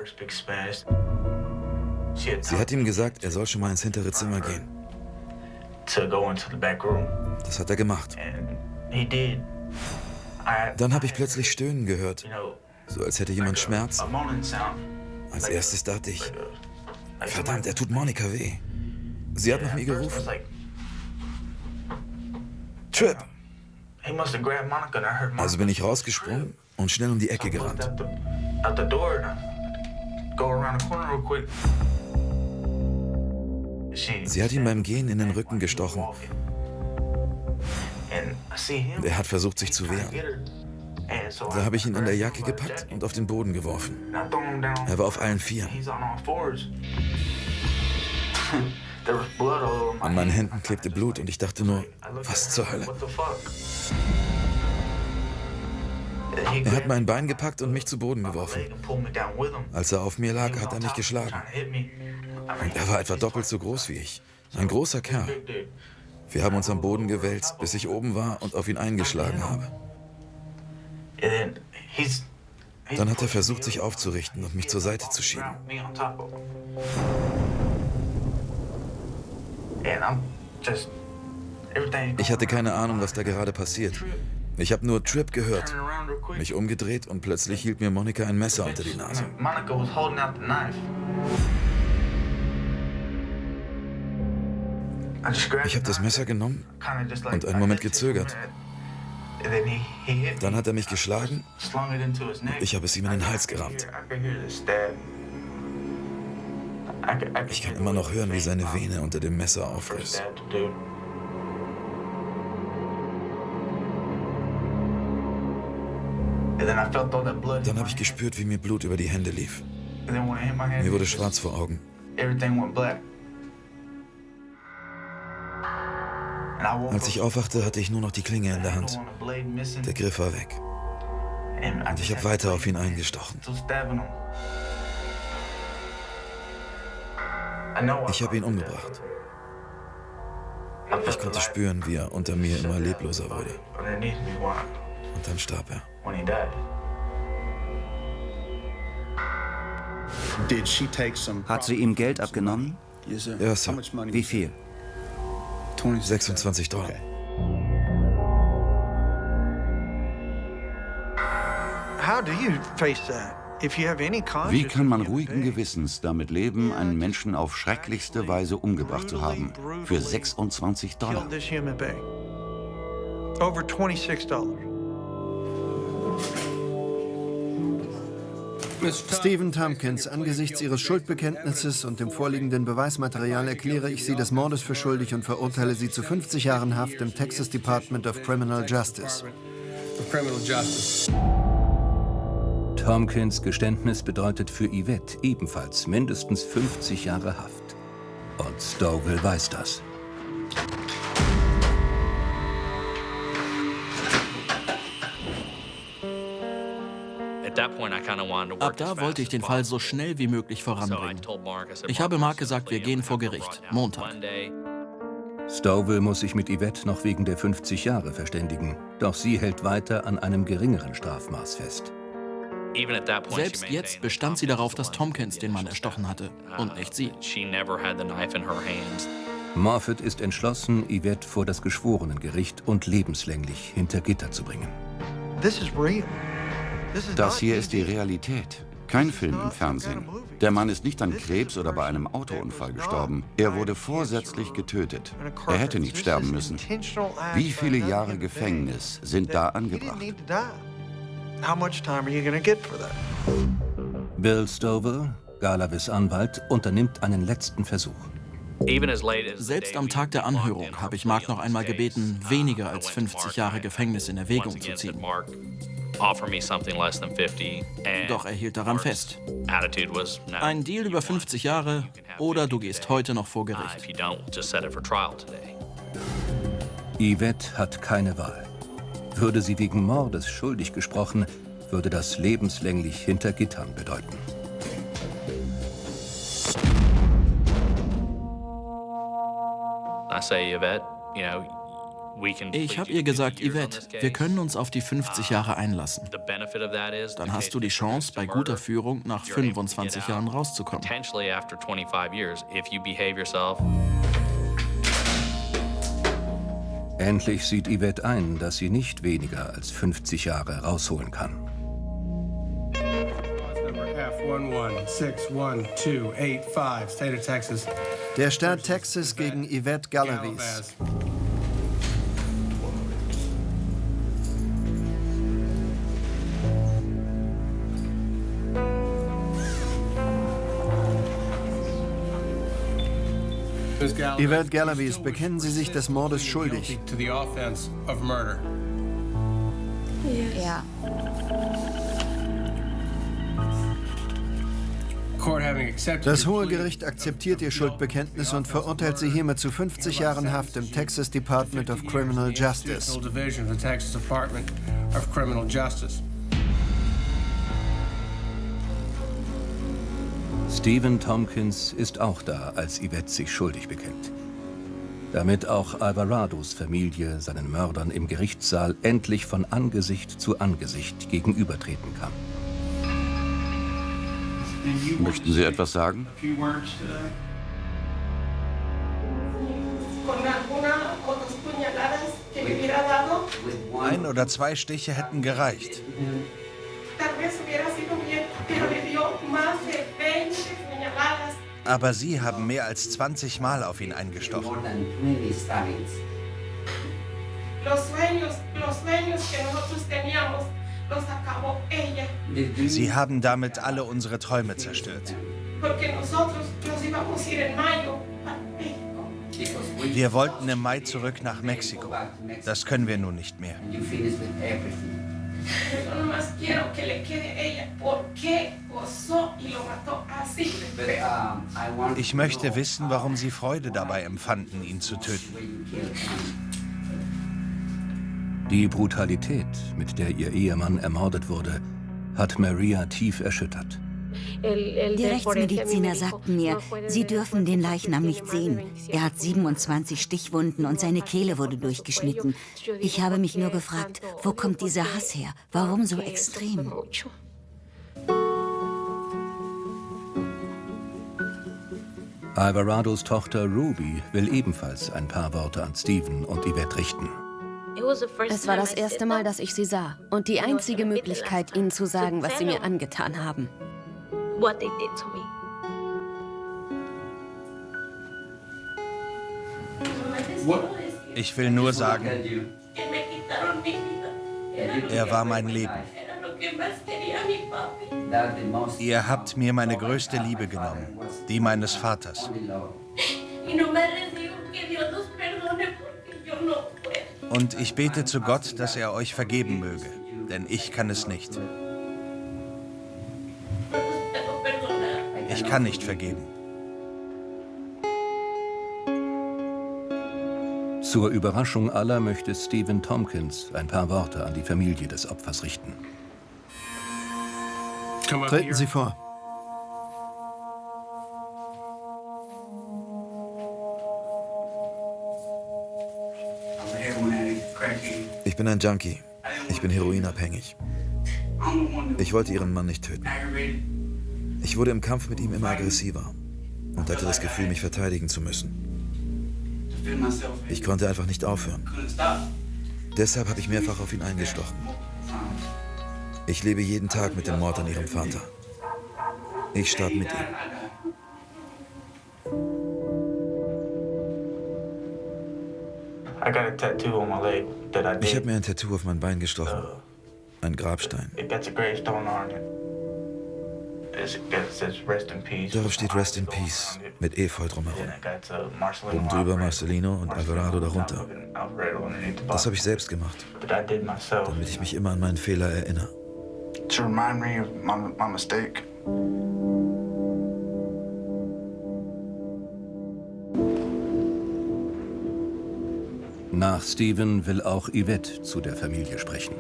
Speaker 8: Sie hat ihm gesagt, er soll schon mal ins hintere Zimmer gehen. Das hat er gemacht. Dann habe ich plötzlich Stöhnen gehört, so als hätte jemand Schmerz. Als erstes dachte ich, verdammt, er tut Monica weh. Sie hat nach mir gerufen. Trip! Also bin ich rausgesprungen und schnell um die Ecke gerannt. Sie hat ihm beim Gehen in den Rücken gestochen. Er hat versucht, sich zu wehren. Da habe ich ihn an der Jacke gepackt und auf den Boden geworfen. Er war auf allen Vieren. An meinen Händen klebte Blut und ich dachte nur, was zur Hölle? Er hat mein Bein gepackt und mich zu Boden geworfen. Als er auf mir lag, hat er mich geschlagen. Und er war etwa doppelt so groß wie ich. Ein großer Kerl. Wir haben uns am Boden gewälzt, bis ich oben war und auf ihn eingeschlagen habe. Dann hat er versucht, sich aufzurichten und mich zur Seite zu schieben. Ich hatte keine Ahnung, was da gerade passiert. Ich habe nur Trip gehört, mich umgedreht und plötzlich hielt mir Monica ein Messer unter die Nase. Ich habe das Messer genommen und einen Moment gezögert. Dann hat er mich geschlagen und ich habe es ihm in den Hals gerammt. Ich kann immer noch hören, wie seine Vene unter dem Messer aufriss. Dann habe ich gespürt, wie mir Blut über die Hände lief. Mir wurde schwarz vor Augen. Als ich aufwachte, hatte ich nur noch die Klinge in der Hand. Der Griff war weg. Und ich habe weiter auf ihn eingestochen. Ich habe ihn umgebracht. Ich konnte spüren, wie er unter mir immer lebloser wurde. Und dann starb er.
Speaker 2: Hat sie ihm Geld abgenommen?
Speaker 8: Ja, Sir.
Speaker 2: Wie viel?
Speaker 8: $26.
Speaker 4: Wie kann man ruhigen Gewissens damit leben, einen Menschen auf schrecklichste Weise umgebracht zu haben? Für $26.
Speaker 10: Stephen Tompkins, angesichts Ihres Schuldbekenntnisses und dem vorliegenden Beweismaterial erkläre ich Sie des Mordes für schuldig und verurteile Sie zu 50 Jahren Haft im Texas Department of Criminal Justice.
Speaker 1: Tompkins Geständnis bedeutet für Yvette ebenfalls mindestens 50 Jahre Haft. Und Stowell weiß das.
Speaker 11: Ab da wollte ich den Fall so schnell wie möglich voranbringen. Ich habe Mark gesagt, wir gehen vor Gericht, Montag.
Speaker 1: Stowell muss sich mit Yvette noch wegen der 50 Jahre verständigen, doch sie hält weiter an einem geringeren Strafmaß fest.
Speaker 11: Selbst jetzt bestand sie darauf, dass Tompkins den Mann erstochen hatte und nicht sie.
Speaker 1: Moffat ist entschlossen, Yvette vor das Geschworenengericht und lebenslänglich hinter Gitter zu bringen.
Speaker 4: Das hier ist die Realität, kein Film im Fernsehen. Der Mann ist nicht an Krebs oder bei einem Autounfall gestorben. Er wurde vorsätzlich getötet. Er hätte nicht sterben müssen. Wie viele Jahre Gefängnis sind da angebracht?
Speaker 1: Bill Stowell, Galavis Anwalt, unternimmt einen letzten Versuch.
Speaker 11: Selbst am Tag der Anhörung habe ich Mark noch einmal gebeten, weniger als 50 Jahre Gefängnis in Erwägung zu ziehen. Doch er hielt daran fest. Ein Deal über 50 Jahre oder du gehst heute noch vor Gericht.
Speaker 1: Yvette hat keine Wahl. Würde sie wegen Mordes schuldig gesprochen, würde das lebenslänglich hinter Gittern bedeuten.
Speaker 11: Ich habe ihr gesagt, Yvette, wir können uns auf die 50 Jahre einlassen. Dann hast du die Chance, bei guter Führung nach 25 Jahren rauszukommen.
Speaker 1: Endlich sieht Yvette ein, dass sie nicht weniger als 50 Jahre rausholen kann.
Speaker 12: 11612855, State of Texas.
Speaker 10: Der Staat Texas gegen Yvette Galavis. Yvette Galavis, bekennen Sie sich des Mordes schuldig?
Speaker 5: Ja.
Speaker 10: Das Hohe Gericht akzeptiert Ihr Schuldbekenntnis und verurteilt Sie hiermit zu 50 Jahren Haft im Texas Department of Criminal Justice.
Speaker 1: Stephen Tompkins ist auch da, als Yvette sich schuldig bekennt. Damit auch Alvarados Familie seinen Mördern im Gerichtssaal endlich von Angesicht zu Angesicht gegenübertreten kann.
Speaker 4: Möchten Sie etwas sagen?
Speaker 3: Ein oder zwei Stiche hätten gereicht. Aber Sie haben mehr als 20 Mal auf ihn eingestochen. Sie haben damit alle unsere Träume zerstört. Wir wollten im Mai zurück nach Mexiko. Das können wir nun nicht mehr. Ich möchte wissen, warum Sie Freude dabei empfanden, ihn zu töten.
Speaker 1: Die Brutalität, mit der ihr Ehemann ermordet wurde, hat Maria tief erschüttert.
Speaker 7: Die Rechtsmediziner sagten mir, sie dürfen den Leichnam nicht sehen. Er hat 27 Stichwunden und seine Kehle wurde durchgeschnitten. Ich habe mich nur gefragt, wo kommt dieser Hass her? Warum so extrem?
Speaker 1: Alvarados Tochter Ruby will ebenfalls ein paar Worte an Stephen und Yvette richten.
Speaker 6: Es war das erste Mal, dass ich sie sah und die einzige Möglichkeit, ihnen zu sagen, was sie mir angetan haben.
Speaker 3: Ich will nur sagen, er war mein Leben. Ihr habt mir meine größte Liebe genommen, die meines Vaters. Und ich bete zu Gott, dass er euch vergeben möge, denn ich kann es nicht. Ich kann nicht vergeben.
Speaker 1: Zur Überraschung aller möchte Stephen Tompkins ein paar Worte an die Familie des Opfers richten.
Speaker 10: Treten Sie vor.
Speaker 8: Ich bin ein Junkie. Ich bin heroinabhängig. Ich wollte Ihren Mann nicht töten. Ich wurde im Kampf mit ihm immer aggressiver und hatte das Gefühl, mich verteidigen zu müssen. Ich konnte einfach nicht aufhören. Deshalb habe ich mehrfach auf ihn eingestochen. Ich lebe jeden Tag mit dem Mord an Ihrem Vater. Ich starb mit ihm. Ich habe mir ein Tattoo auf mein Bein gestochen. Ein Grabstein. Darauf steht Rest in Peace mit Efeu drumherum. Oben drüber Marcelino und Alvarado darunter. Das habe ich selbst gemacht, damit ich mich immer an meinen Fehler erinnere.
Speaker 1: Nach Stephen will auch Yvette zu der Familie sprechen.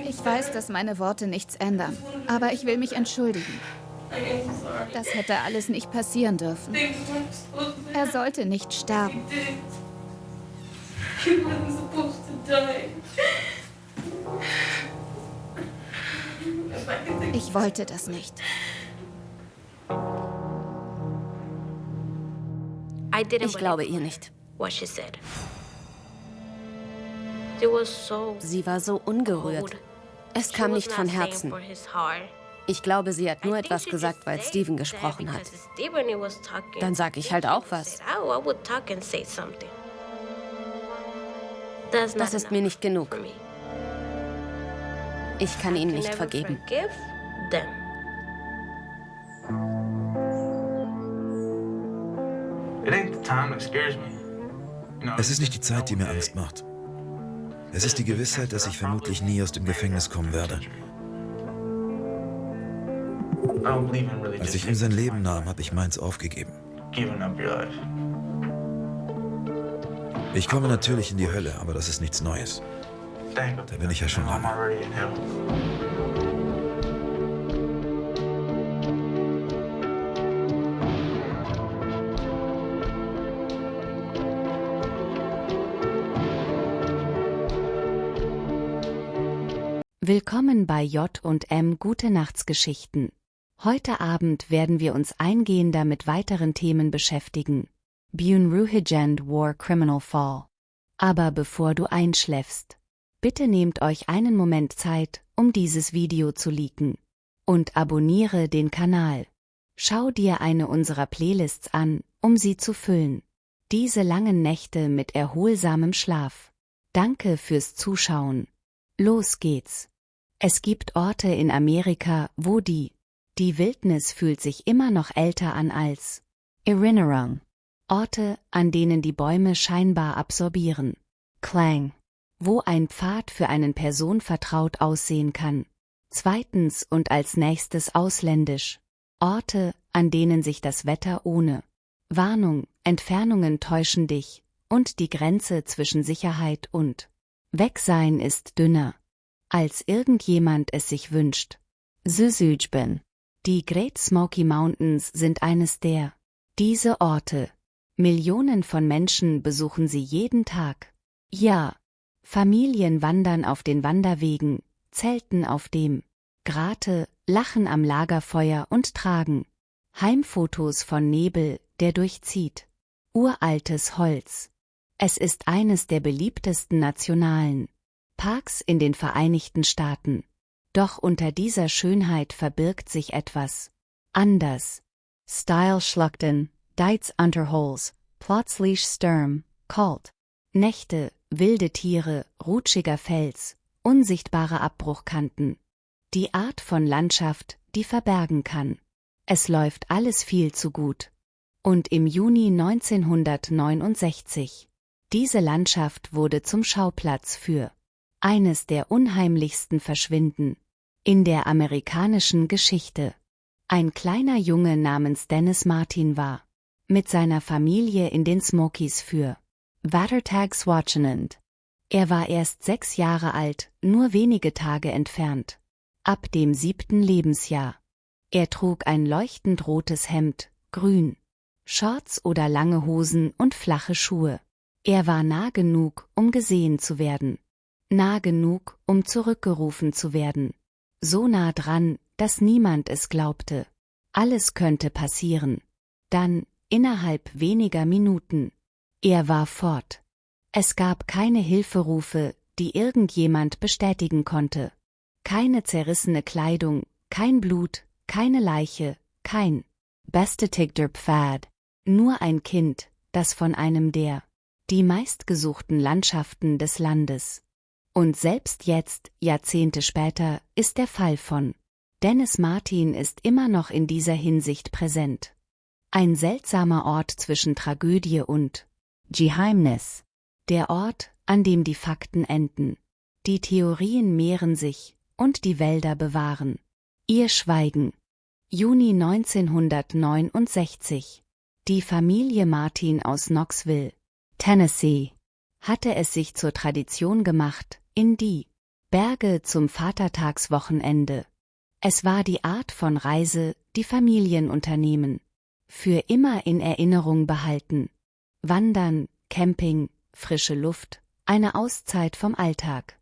Speaker 5: Ich weiß, dass meine Worte nichts ändern, aber ich will mich entschuldigen. Das hätte alles nicht passieren dürfen. Er sollte nicht sterben. Ich wollte das nicht.
Speaker 6: Ich glaube ihr nicht. Sie war so ungerührt. Es kam nicht von Herzen. Ich glaube, sie hat nur etwas gesagt, weil Steven gesprochen hat. Dann sage ich halt auch was. Das ist mir nicht genug. Ich kann ihnen nicht vergeben.
Speaker 8: Es ist nicht die Zeit, die mir Angst macht. Es ist die Gewissheit, dass ich vermutlich nie aus dem Gefängnis kommen werde. Als ich ihm sein Leben nahm, habe ich meins aufgegeben. Ich komme natürlich in die Hölle, aber das ist nichts Neues. Da bin ich ja schon lange.
Speaker 13: Willkommen bei J&M Gute-Nachts-Geschichten. Heute Abend werden wir uns eingehender mit weiteren Themen beschäftigen. Björn War Criminal Fall. Aber bevor du einschläfst, bitte nehmt euch einen Moment Zeit, um dieses Video zu liken. Und abonniere den Kanal. Schau dir eine unserer Playlists an, um sie zu füllen. Diese langen Nächte mit erholsamem Schlaf. Danke fürs Zuschauen. Los geht's. Es gibt Orte in Amerika, wo die Wildnis fühlt sich immer noch älter an als Erinnerung. Orte, an denen die Bäume scheinbar absorbieren. Klang. Wo ein Pfad für einen Person vertraut aussehen kann. Zweitens und als nächstes ausländisch. Orte, an denen sich das Wetter ohne Warnung, Entfernungen täuschen dich, und die Grenze zwischen Sicherheit und Wegsein ist dünner, als irgendjemand es sich wünscht. Südben. Die Great Smoky Mountains sind eines diese Orte. Millionen von Menschen besuchen sie jeden Tag. Ja. Familien wandern auf den Wanderwegen, zelten auf dem Grate, lachen am Lagerfeuer und tragen Heimfotos von Nebel, der durchzieht. Uraltes Holz. Es ist eines der beliebtesten nationalen Parks in den Vereinigten Staaten. Doch unter dieser Schönheit verbirgt sich etwas anders. Style Schluchten, Dites Unterholes, Plötzlich Sturm, Kalt. Nächte, wilde Tiere, rutschiger Fels, unsichtbare Abbruchkanten. Die Art von Landschaft, die verbergen kann. Es läuft alles viel zu gut. Und im Juni 1969. Diese Landschaft wurde zum Schauplatz für eines der unheimlichsten Verschwinden in der amerikanischen Geschichte. Ein kleiner Junge namens Dennis Martin war mit seiner Familie in den Smokies für Watertags watchenend. Er war erst 6 Jahre alt, nur wenige Tage entfernt. Ab dem 7. Lebensjahr. Er trug ein leuchtend rotes Hemd, grün, Shorts oder lange Hosen und flache Schuhe. Er war nah genug, um gesehen zu werden. Nah genug, um zurückgerufen zu werden. So nah dran, dass niemand es glaubte. Alles könnte passieren. Dann, innerhalb weniger Minuten. Er war fort. Es gab keine Hilferufe, die irgendjemand bestätigen konnte. Keine zerrissene Kleidung, kein Blut, keine Leiche, kein bestätigter Pfad. Nur ein Kind, das von einem die meistgesuchten Landschaften des Landes. Und selbst jetzt, Jahrzehnte später, ist der Fall von Dennis Martin ist immer noch in dieser Hinsicht präsent. Ein seltsamer Ort zwischen Tragödie und Geheimnis. Der Ort, an dem die Fakten enden. Die Theorien mehren sich und die Wälder bewahren ihr Schweigen. Juni 1969. Die Familie Martin aus Knoxville, Tennessee, hatte es sich zur Tradition gemacht, in die Berge zum Vatertagswochenende. Es war die Art von Reise, die Familien unternehmen. Für immer in Erinnerung behalten. Wandern, Camping, frische Luft, eine Auszeit vom Alltag.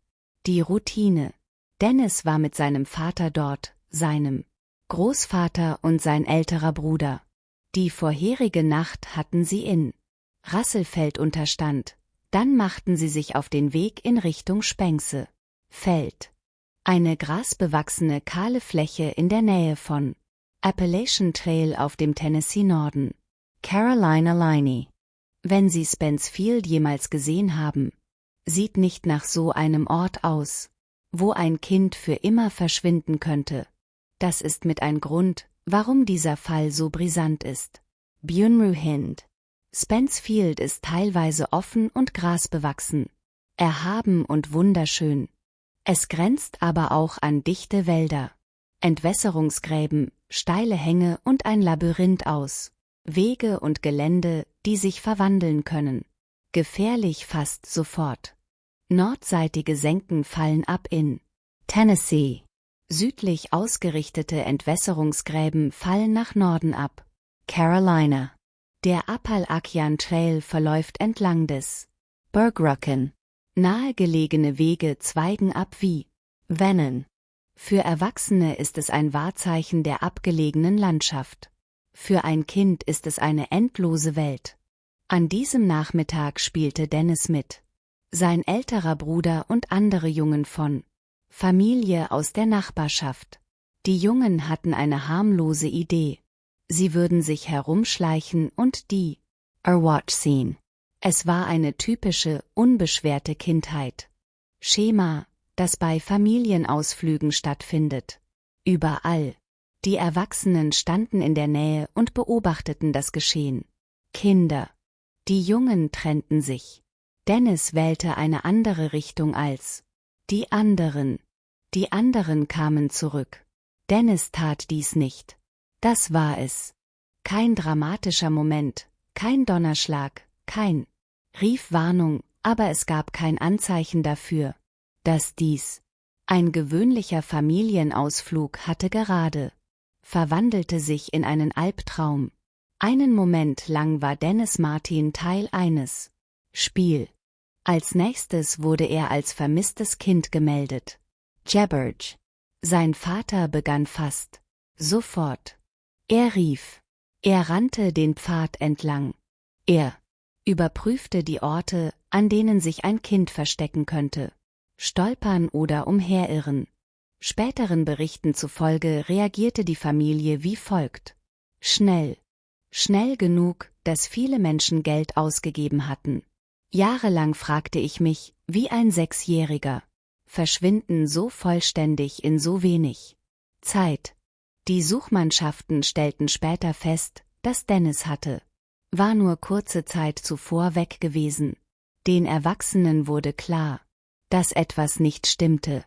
Speaker 13: Die Routine. Dennis war mit seinem Vater dort, seinem Großvater und sein älterer Bruder. Die vorherige Nacht hatten sie in Rasselfeld Unterstand. Dann machten sie sich auf den Weg in Richtung Spengse Feld. Eine grasbewachsene kahle Fläche in der Nähe von Appalachian Trail auf dem Tennessee-Norden. Carolina Liney. Wenn Sie Spence Field jemals gesehen haben, sieht nicht nach so einem Ort aus, wo ein Kind für immer verschwinden könnte. Das ist mit ein Grund, warum dieser Fall so brisant ist. Byun-Ru Hind. Spence Field ist teilweise offen und grasbewachsen, erhaben und wunderschön. Es grenzt aber auch an dichte Wälder, Entwässerungsgräben, steile Hänge und ein Labyrinth aus. Wege und Gelände, die sich verwandeln können. Gefährlich fast sofort. Nordseitige Senken fallen ab in Tennessee. Südlich ausgerichtete Entwässerungsgräben fallen nach Norden ab. Carolina. Der Appalachian Trail verläuft entlang des Bergrücken. Nahegelegene Wege zweigen ab wie Vennen. Für Erwachsene ist es ein Wahrzeichen der abgelegenen Landschaft. Für ein Kind ist es eine endlose Welt. An diesem Nachmittag spielte Dennis mit. Sein älterer Bruder und andere Jungen von Familie aus der Nachbarschaft. Die Jungen hatten eine harmlose Idee. Sie würden sich herumschleichen und die Watch sehen. Es war eine typische, unbeschwerte Kindheit. Schema, das bei Familienausflügen stattfindet. Überall. Die Erwachsenen standen in der Nähe und beobachteten das Geschehen. Kinder. Die Jungen trennten sich. Dennis wählte eine andere Richtung als die anderen. Die anderen kamen zurück. Dennis tat dies nicht. Das war es. Kein dramatischer Moment, kein Donnerschlag, kein rief Warnung, aber es gab kein Anzeichen dafür, dass dies ein gewöhnlicher Familienausflug hatte gerade verwandelte sich in einen Albtraum. Einen Moment lang war Dennis Martin Teil eines Spiel. Als nächstes wurde er als vermisstes Kind gemeldet. Jabberj. Sein Vater begann fast sofort. Er rief. Er rannte den Pfad entlang. Er überprüfte die Orte, an denen sich ein Kind verstecken könnte. Stolpern oder umherirren. Späteren Berichten zufolge reagierte die Familie wie folgt. Schnell. Schnell genug, dass viele Menschen Geld ausgegeben hatten. Jahrelang fragte ich mich, wie ein Sechsjähriger. Verschwinden so vollständig in so wenig Zeit. Die Suchmannschaften stellten später fest, dass Dennis war nur kurze Zeit zuvor weg gewesen. Den Erwachsenen wurde klar, dass etwas nicht stimmte.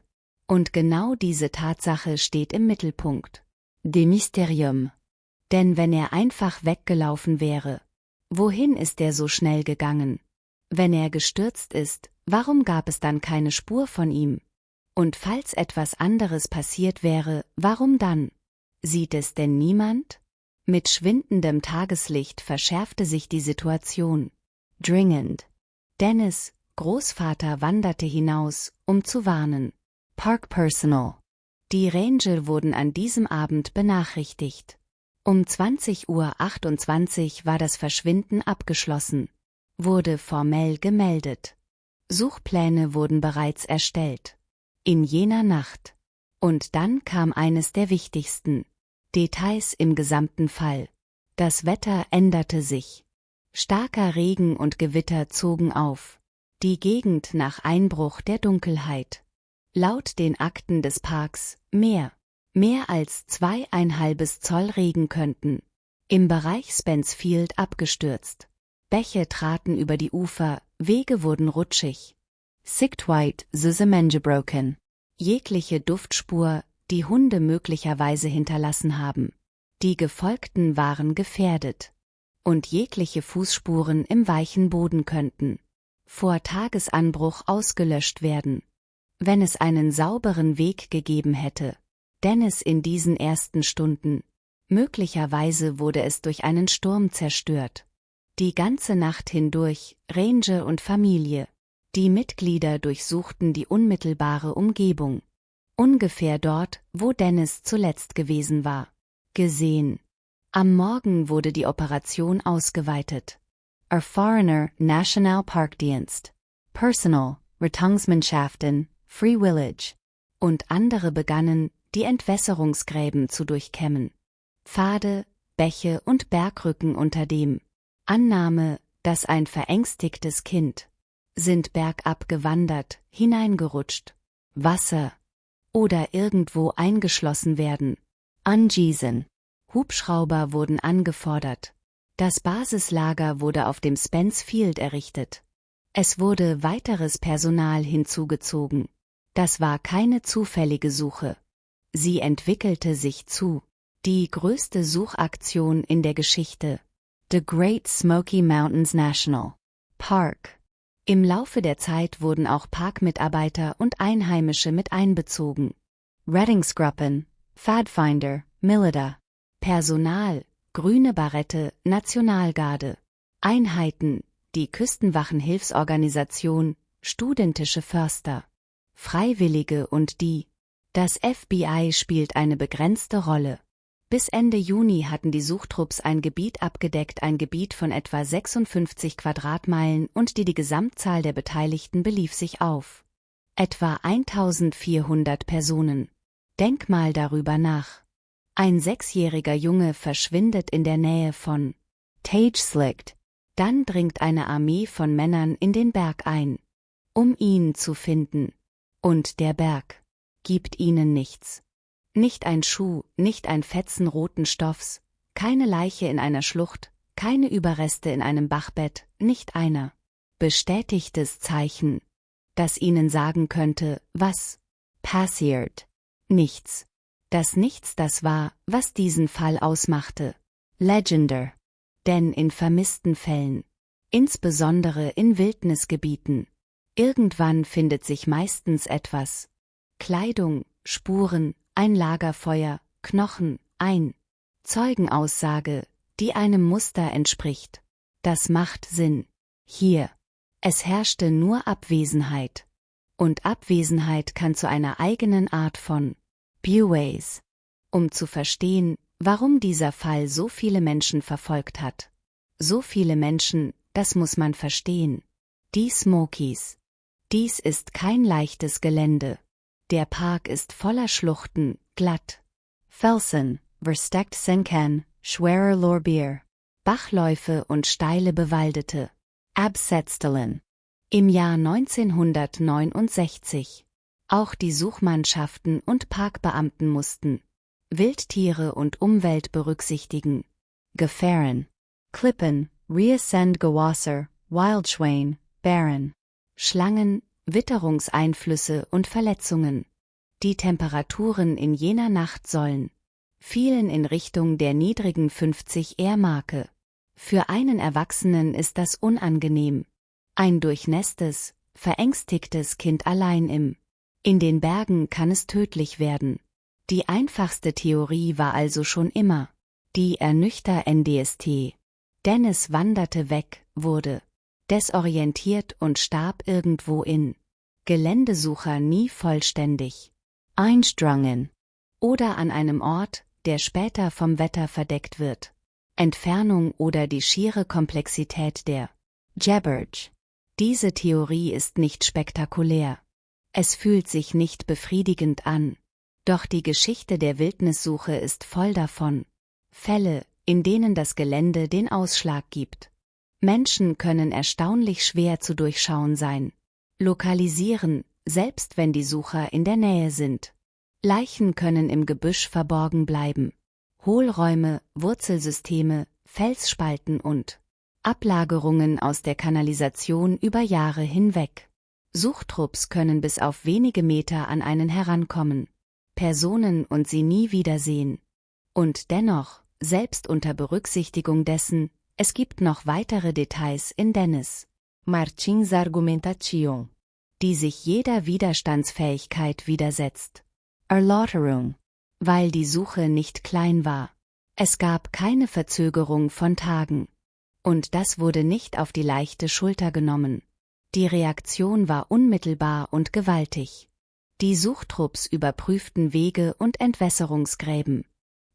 Speaker 13: Und genau diese Tatsache steht im Mittelpunkt. Dem Mysterium. Denn wenn er einfach weggelaufen wäre, wohin ist er so schnell gegangen? Wenn er gestürzt ist, warum gab es dann keine Spur von ihm? Und falls etwas anderes passiert wäre, warum dann? Sieht es denn niemand? Mit schwindendem Tageslicht verschärfte sich die Situation. Dringend. Dennis, Großvater, wanderte hinaus, um zu warnen. Park Personnel. Die Ranger wurden an diesem Abend benachrichtigt. Um 20:28 Uhr war das Verschwinden abgeschlossen. Wurde formell gemeldet. Suchpläne wurden bereits erstellt. In jener Nacht. Und dann kam eines der wichtigsten Details im gesamten Fall. Das Wetter änderte sich. Starker Regen und Gewitter zogen auf. Die Gegend nach Einbruch der Dunkelheit. Laut den Akten des Parks mehr als 2,5 Zoll Regen könnten. Im Bereich Spence Field abgestürzt. Bäche traten über die Ufer, Wege wurden rutschig. Sichtweite broken. Jegliche Duftspur, die Hunde möglicherweise hinterlassen haben. Die Gefolgten waren gefährdet. Und jegliche Fußspuren im weichen Boden könnten vor Tagesanbruch ausgelöscht werden. Wenn es einen sauberen Weg gegeben hätte. Dennis in diesen ersten Stunden. Möglicherweise wurde es durch einen Sturm zerstört. Die ganze Nacht hindurch, Ranger und Familie. Die Mitglieder durchsuchten die unmittelbare Umgebung. Ungefähr dort, wo Dennis zuletzt gewesen war. Gesehen. Am Morgen wurde die Operation ausgeweitet. Foreigner National Parkdienst. Personal, Rettungsmannschaften, Free Village. und andere begannen, die Entwässerungsgräben zu durchkämmen. Pfade, Bäche und Bergrücken unter dem Annahme, dass ein verängstigtes Kind sind bergab gewandert, hineingerutscht, Wasser oder irgendwo eingeschlossen werden. Angiesen. Hubschrauber wurden angefordert. Das Basislager wurde auf dem Spence Field errichtet. Es wurde weiteres Personal hinzugezogen. Das war keine zufällige Suche. Sie entwickelte sich zu die größte Suchaktion in der Geschichte. The Great Smoky Mountains National Park. Im Laufe der Zeit wurden auch Parkmitarbeiter und Einheimische mit einbezogen. Räddningsgruppen, Pfadfinder, Militer, Personal, Grüne Barette, Nationalgarde, Einheiten, die Küstenwachenhilfsorganisation, studentische Förster, Freiwillige und das FBI spielt eine begrenzte Rolle. Bis Ende Juni hatten die Suchtrupps ein Gebiet abgedeckt, ein Gebiet von etwa 56 Quadratmeilen, und die Gesamtzahl der Beteiligten belief sich auf etwa 1400 Personen. Denk mal darüber nach. Ein 6-jähriger Junge verschwindet in der Nähe von Tage-Slicked. Dann dringt eine Armee von Männern in den Berg ein, um ihn zu finden. Und der Berg gibt ihnen nichts. Nicht ein Schuh, nicht ein Fetzen roten Stoffs, keine Leiche in einer Schlucht, keine Überreste in einem Bachbett, nicht einer bestätigtes Zeichen, das ihnen sagen könnte, was passiert. Nichts. Das Nichts, das war, was diesen Fall ausmachte. Legender. Denn in vermissten Fällen, insbesondere in Wildnisgebieten, irgendwann findet sich meistens etwas. Kleidung, Spuren, ein Lagerfeuer, Knochen, ein Zeugenaussage, die einem Muster entspricht. Das macht Sinn. Hier. Es herrschte nur Abwesenheit. Und Abwesenheit kann zu einer eigenen Art von Buways. Um zu verstehen, warum dieser Fall so viele Menschen verfolgt hat. So viele Menschen, das muss man verstehen. Die Smokies. Dies ist kein leichtes Gelände. Der Park ist voller Schluchten, glatt. Felsen, versteckt Senken, schwerer Lorbeer. Bachläufe und steile bewaldete Absetzstellen. Im Jahr 1969. Auch die Suchmannschaften und Parkbeamten mussten Wildtiere und Umwelt berücksichtigen. Gefahren. Klippen, Reascend Gewasser, Wildschwein, Bären. Schlangen, Witterungseinflüsse und Verletzungen. Die Temperaturen in jener Nacht fielen in Richtung der niedrigen 50er-Marke. Für einen Erwachsenen ist das unangenehm. Ein durchnässtes, verängstigtes Kind allein in den Bergen kann es tödlich werden. Die einfachste Theorie war also schon immer die Ernüchter-NDST. Dennis wanderte weg, wurde desorientiert und starb irgendwo in Geländesucher nie vollständig einstrangen oder an einem Ort, der später vom Wetter verdeckt wird. Entfernung oder die schiere Komplexität der Jabbage. Diese Theorie ist nicht spektakulär. Es fühlt sich nicht befriedigend an. Doch die Geschichte der Wildnissuche ist voll davon. Fälle, in denen das Gelände den Ausschlag gibt. Menschen können erstaunlich schwer zu durchschauen sein. Lokalisieren, selbst wenn die Sucher in der Nähe sind. Leichen können im Gebüsch verborgen bleiben. Hohlräume, Wurzelsysteme, Felsspalten und Ablagerungen aus der Kanalisation über Jahre hinweg. Suchtrupps können bis auf wenige Meter an einen herankommen, Personen und sie nie wiedersehen. Und dennoch, selbst unter Berücksichtigung dessen, es gibt noch weitere Details in Dennis Martins Argumentation, die sich jeder Widerstandsfähigkeit widersetzt. Erläuterung. Weil die Suche nicht klein war. Es gab keine Verzögerung von Tagen. Und das wurde nicht auf die leichte Schulter genommen. Die Reaktion war unmittelbar und gewaltig. Die Suchtrupps überprüften Wege und Entwässerungsgräben,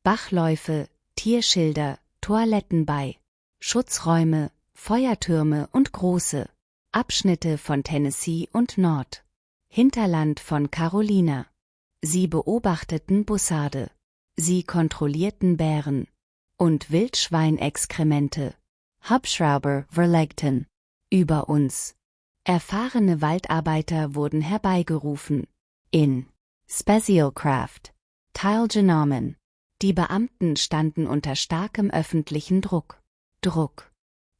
Speaker 13: Bachläufe, Tierschilder, Toiletten bei, Schutzräume, Feuertürme und große Abschnitte von Tennessee und Hinterland von Carolina. Sie beobachteten Bussarde. Sie kontrollierten Bären und Wildschweinexkremente. Hubschrauber verlegten über uns. Erfahrene Waldarbeiter wurden herbeigerufen. In Specialcraft teilgenommen. Die Beamten standen unter starkem öffentlichen Druck.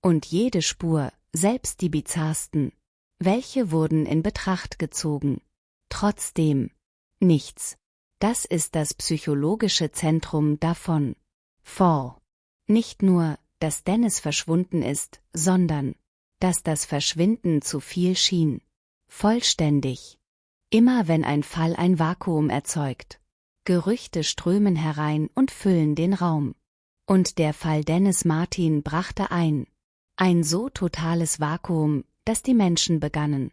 Speaker 13: Und jede Spur, selbst die bizarrsten, welche wurden in Betracht gezogen. Trotzdem nichts. Das ist das psychologische Zentrum davon. Fall. Nicht nur, dass Dennis verschwunden ist, sondern, dass das Verschwinden zu viel schien. Vollständig. Immer wenn ein Fall ein Vakuum erzeugt. Gerüchte strömen herein und füllen den Raum. Und der Fall Dennis Martin brachte ein so totales Vakuum, dass die Menschen begannen.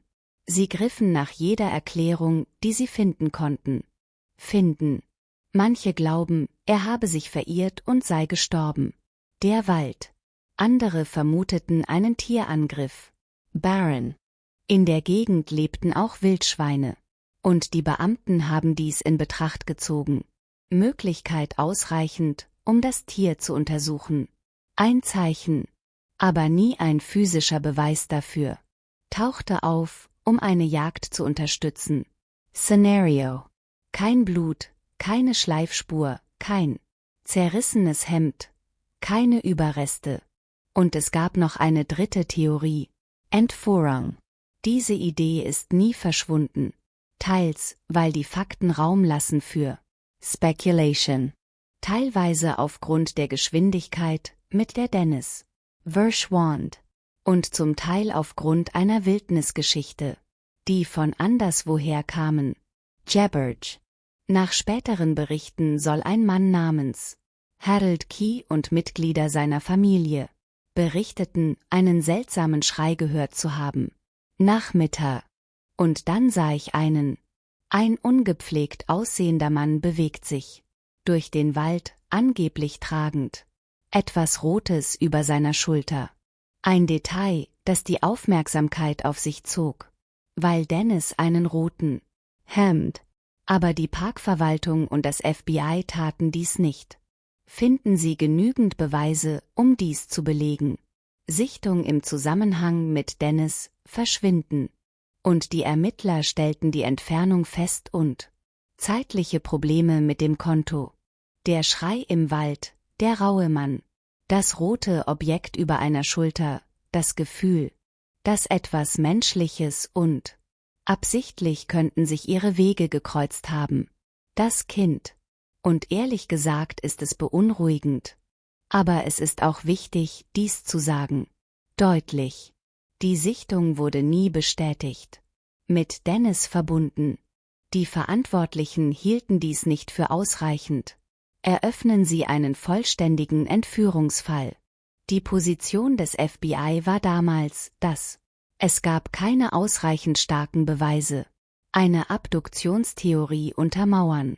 Speaker 13: Sie griffen nach jeder Erklärung, die sie finden konnten. Manche glauben, er habe sich verirrt und sei gestorben. Der Wald. Andere vermuteten einen Tierangriff. Barren. In der Gegend lebten auch Wildschweine. Und die Beamten haben dies in Betracht gezogen. Möglichkeit ausreichend, um das Tier zu untersuchen. Ein Zeichen, aber nie ein physischer Beweis dafür. Tauchte auf, um eine Jagd zu unterstützen. Szenario. Kein Blut, keine Schleifspur, kein zerrissenes Hemd, keine Überreste. Und es gab noch eine dritte Theorie. Entführung. Diese Idee ist nie verschwunden. Teils, weil die Fakten Raum lassen für Speculation. Teilweise aufgrund der Geschwindigkeit, mit der Dennis verschwand. Und zum Teil aufgrund einer Wildnisgeschichte, die von anderswoher kamen. Jabberj. Nach späteren Berichten soll ein Mann namens Harold Key und Mitglieder seiner Familie berichteten, einen seltsamen Schrei gehört zu haben. Nachmittag. Und dann sah ich ein ungepflegt aussehender Mann bewegt sich durch den Wald, angeblich tragend etwas Rotes über seiner Schulter. Ein Detail, das die Aufmerksamkeit auf sich zog, weil Dennis einen roten Hemd, aber die Parkverwaltung und das FBI taten dies nicht. Finden Sie genügend Beweise, um dies zu belegen? Sichtung im Zusammenhang mit Dennis, Verschwinden. Und die Ermittler stellten die Entfernung fest und zeitliche Probleme mit dem Konto. Der Schrei im Wald, der raue Mann, das rote Objekt über einer Schulter, das Gefühl, dass etwas Menschliches und absichtlich könnten sich ihre Wege gekreuzt haben. Das Kind. Und ehrlich gesagt ist es beunruhigend. Aber es ist auch wichtig, dies zu sagen. Deutlich. Die Sichtung wurde nie bestätigt. Mit Dennis verbunden. Die Verantwortlichen hielten dies nicht für ausreichend. Eröffnen Sie einen vollständigen Entführungsfall. Die Position des FBI war damals, dass es gab keine ausreichend starken Beweise. Eine Abduktionstheorie untermauern.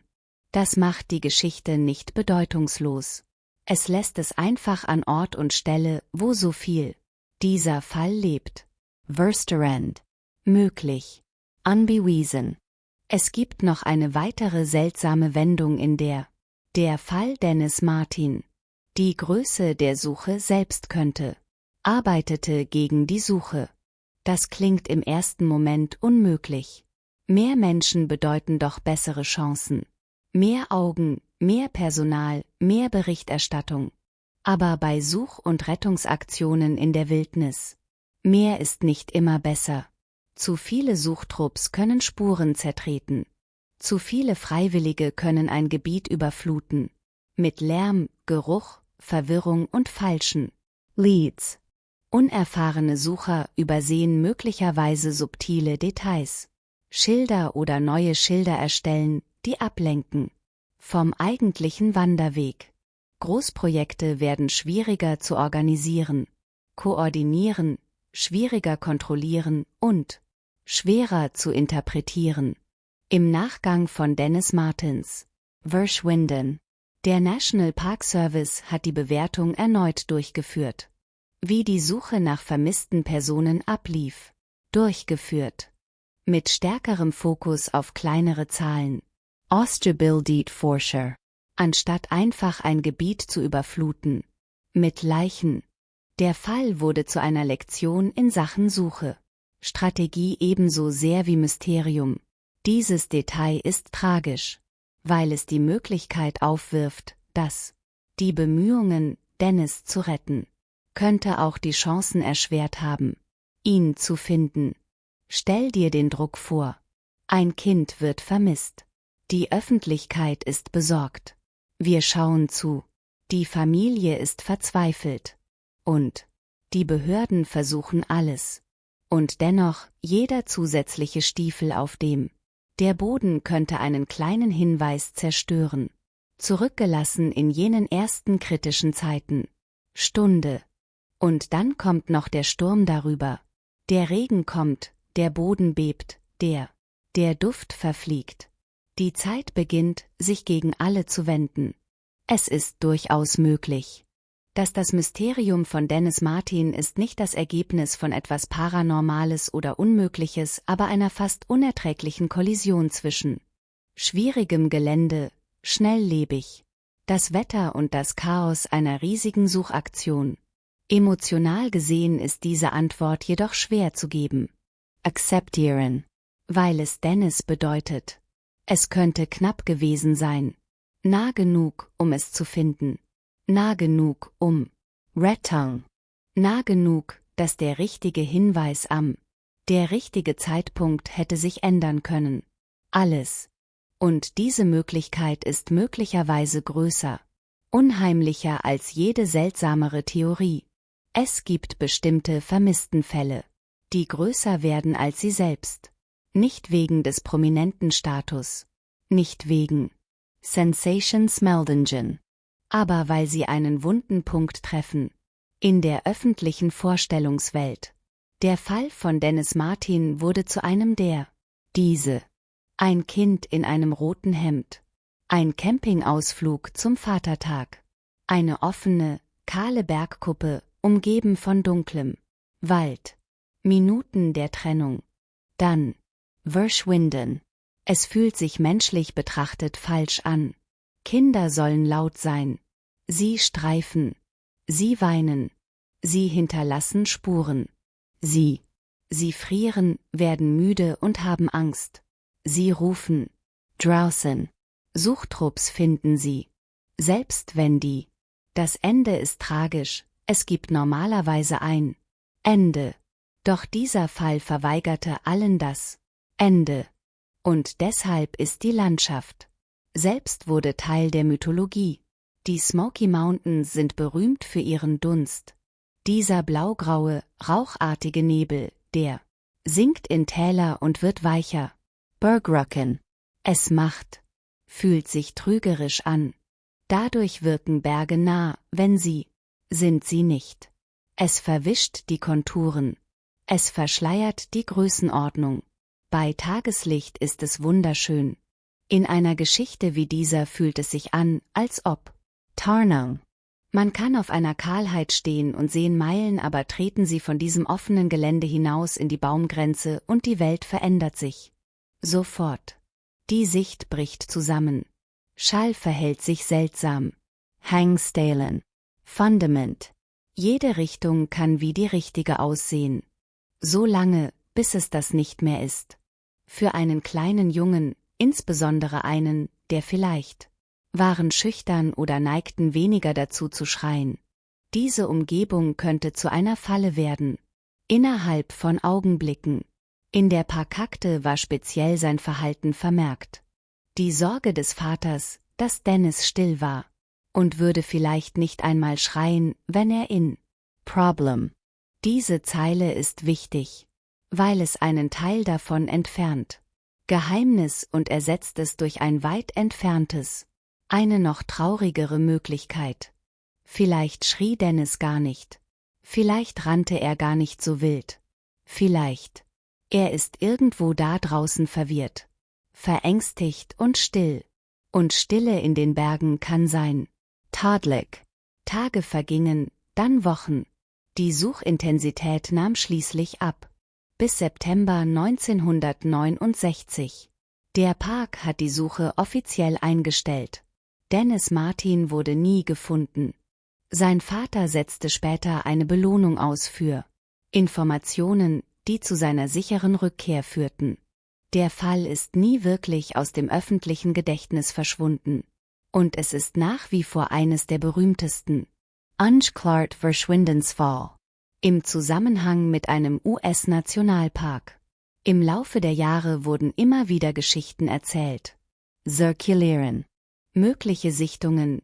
Speaker 13: Das macht die Geschichte nicht bedeutungslos. Es lässt es einfach an Ort und Stelle, wo so viel dieser Fall lebt. Versterend. Möglich. Unbewiesen. Es gibt noch eine weitere seltsame Wendung in der Fall Dennis Martin. Die Größe der Suche selbst arbeitete gegen die Suche. Das klingt im ersten Moment unmöglich. Mehr Menschen bedeuten doch bessere Chancen. Mehr Augen, mehr Personal, mehr Berichterstattung. Aber bei Such- und Rettungsaktionen in der Wildnis, mehr ist nicht immer besser. Zu viele Suchtrupps können Spuren zertreten. Zu viele Freiwillige können ein Gebiet überfluten. Mit Lärm, Geruch, Verwirrung und falschen Leads. Unerfahrene Sucher übersehen möglicherweise subtile Details. Schilder oder neue Schilder erstellen, die ablenken vom eigentlichen Wanderweg. Großprojekte werden schwieriger zu organisieren, koordinieren, schwieriger kontrollieren und schwerer zu interpretieren. Im Nachgang von Dennis Martins Verschwinden. Der National Park Service hat die Bewertung erneut durchgeführt. Wie die Suche nach vermissten Personen ablief. Durchgeführt. Mit stärkerem Fokus auf kleinere Zahlen. Ausgebildet anstatt einfach ein Gebiet zu überfluten. Mit Leichen. Der Fall wurde zu einer Lektion in Sachen Suche. Strategie ebenso sehr wie Mysterium. Dieses Detail ist tragisch, weil es die Möglichkeit aufwirft, dass die Bemühungen, Dennis zu retten, könnte auch die Chancen erschwert haben, ihn zu finden. Stell dir den Druck vor. Ein Kind wird vermisst. Die Öffentlichkeit ist besorgt. Wir schauen zu. Die Familie ist verzweifelt. Und die Behörden versuchen alles. Und dennoch, jeder zusätzliche Stiefel auf dem der Boden könnte einen kleinen Hinweis zerstören. Zurückgelassen in jenen ersten kritischen Zeiten. Stunde. Und dann kommt noch der Sturm darüber. Der Regen kommt, der Boden bebt, der Duft verfliegt. Die Zeit beginnt, sich gegen alle zu wenden. Es ist durchaus möglich, dass das Mysterium von Dennis Martin ist nicht das Ergebnis von etwas Paranormales oder Unmögliches, aber einer fast unerträglichen Kollision zwischen schwierigem Gelände, schnelllebig, das Wetter und das Chaos einer riesigen Suchaktion. Emotional gesehen ist diese Antwort jedoch schwer zu geben. Akzeptieren, weil es Dennis bedeutet. Es könnte knapp gewesen sein. Nah genug, um es zu finden. Nah genug, um Rettung. Nah genug, dass der richtige Hinweis der richtige Zeitpunkt hätte sich ändern können. Alles. Und diese Möglichkeit ist möglicherweise größer, unheimlicher als jede seltsamere Theorie. Es gibt bestimmte Vermisstenfälle, die größer werden als sie selbst. Nicht wegen des prominenten Status, nicht wegen Sensationsmeldungen, aber weil sie einen wunden Punkt treffen. In der öffentlichen Vorstellungswelt. Der Fall von Dennis Martin wurde zu einem ein Kind in einem roten Hemd. Ein Campingausflug zum Vatertag. Eine offene, kahle Bergkuppe, umgeben von dunklem Wald. Minuten der Trennung. Dann verschwinden. Es fühlt sich menschlich betrachtet falsch an. Kinder sollen laut sein. Sie streifen. Sie weinen. Sie hinterlassen Spuren. Sie frieren, werden müde und haben Angst. Sie rufen. Draußen. Suchtrupps finden sie. Selbst wenn das Ende ist tragisch, es gibt normalerweise ein Ende. Doch dieser Fall verweigerte allen das Ende. Und deshalb ist die Landschaft selbst wurde Teil der Mythologie. Die Smoky Mountains sind berühmt für ihren Dunst. Dieser blaugraue, rauchartige Nebel, der sinkt in Täler und wird weicher. Bergrücken. Es fühlt sich trügerisch an. Dadurch wirken Berge nah, wenn sind sie nicht. Es verwischt die Konturen. Es verschleiert die Größenordnung. Bei Tageslicht ist es wunderschön. In einer Geschichte wie dieser fühlt es sich an, als ob Tarnung. Man kann auf einer Kahlheit stehen und sehen Meilen, aber treten sie von diesem offenen Gelände hinaus in die Baumgrenze und die Welt verändert sich. Sofort. Die Sicht bricht zusammen. Schall verhält sich seltsam. Hangstalen. Fundament. Jede Richtung kann wie die richtige aussehen. So lange, bis es das nicht mehr ist. Für einen kleinen Jungen, insbesondere einen, der vielleicht waren schüchtern oder neigten weniger dazu zu schreien. Diese Umgebung könnte zu einer Falle werden. Innerhalb von Augenblicken. In der Parkakte war speziell sein Verhalten vermerkt. Die Sorge des Vaters, dass Dennis still war und würde vielleicht nicht einmal schreien, wenn er in Problem. Diese Zeile ist wichtig, weil es einen Teil davon entfernt. Geheimnis und ersetzt es durch ein weit entferntes, eine noch traurigere Möglichkeit. Vielleicht schrie Dennis gar nicht. Vielleicht rannte er gar nicht so wild. Vielleicht. Er ist irgendwo da draußen verwirrt. Verängstigt und still. Und Stille in den Bergen kann sein. Tadlig. Tage vergingen, dann Wochen. Die Suchintensität nahm schließlich ab. Bis September 1969. Der Park hat die Suche offiziell eingestellt. Dennis Martin wurde nie gefunden. Sein Vater setzte später eine Belohnung aus für Informationen, die zu seiner sicheren Rückkehr führten. Der Fall ist nie wirklich aus dem öffentlichen Gedächtnis verschwunden. Und es ist nach wie vor eines der berühmtesten Ungeklart Verschwindensfall im Zusammenhang mit einem US-Nationalpark. Im Laufe der Jahre wurden immer wieder Geschichten erzählt. Circulieren. Mögliche Sichtungen,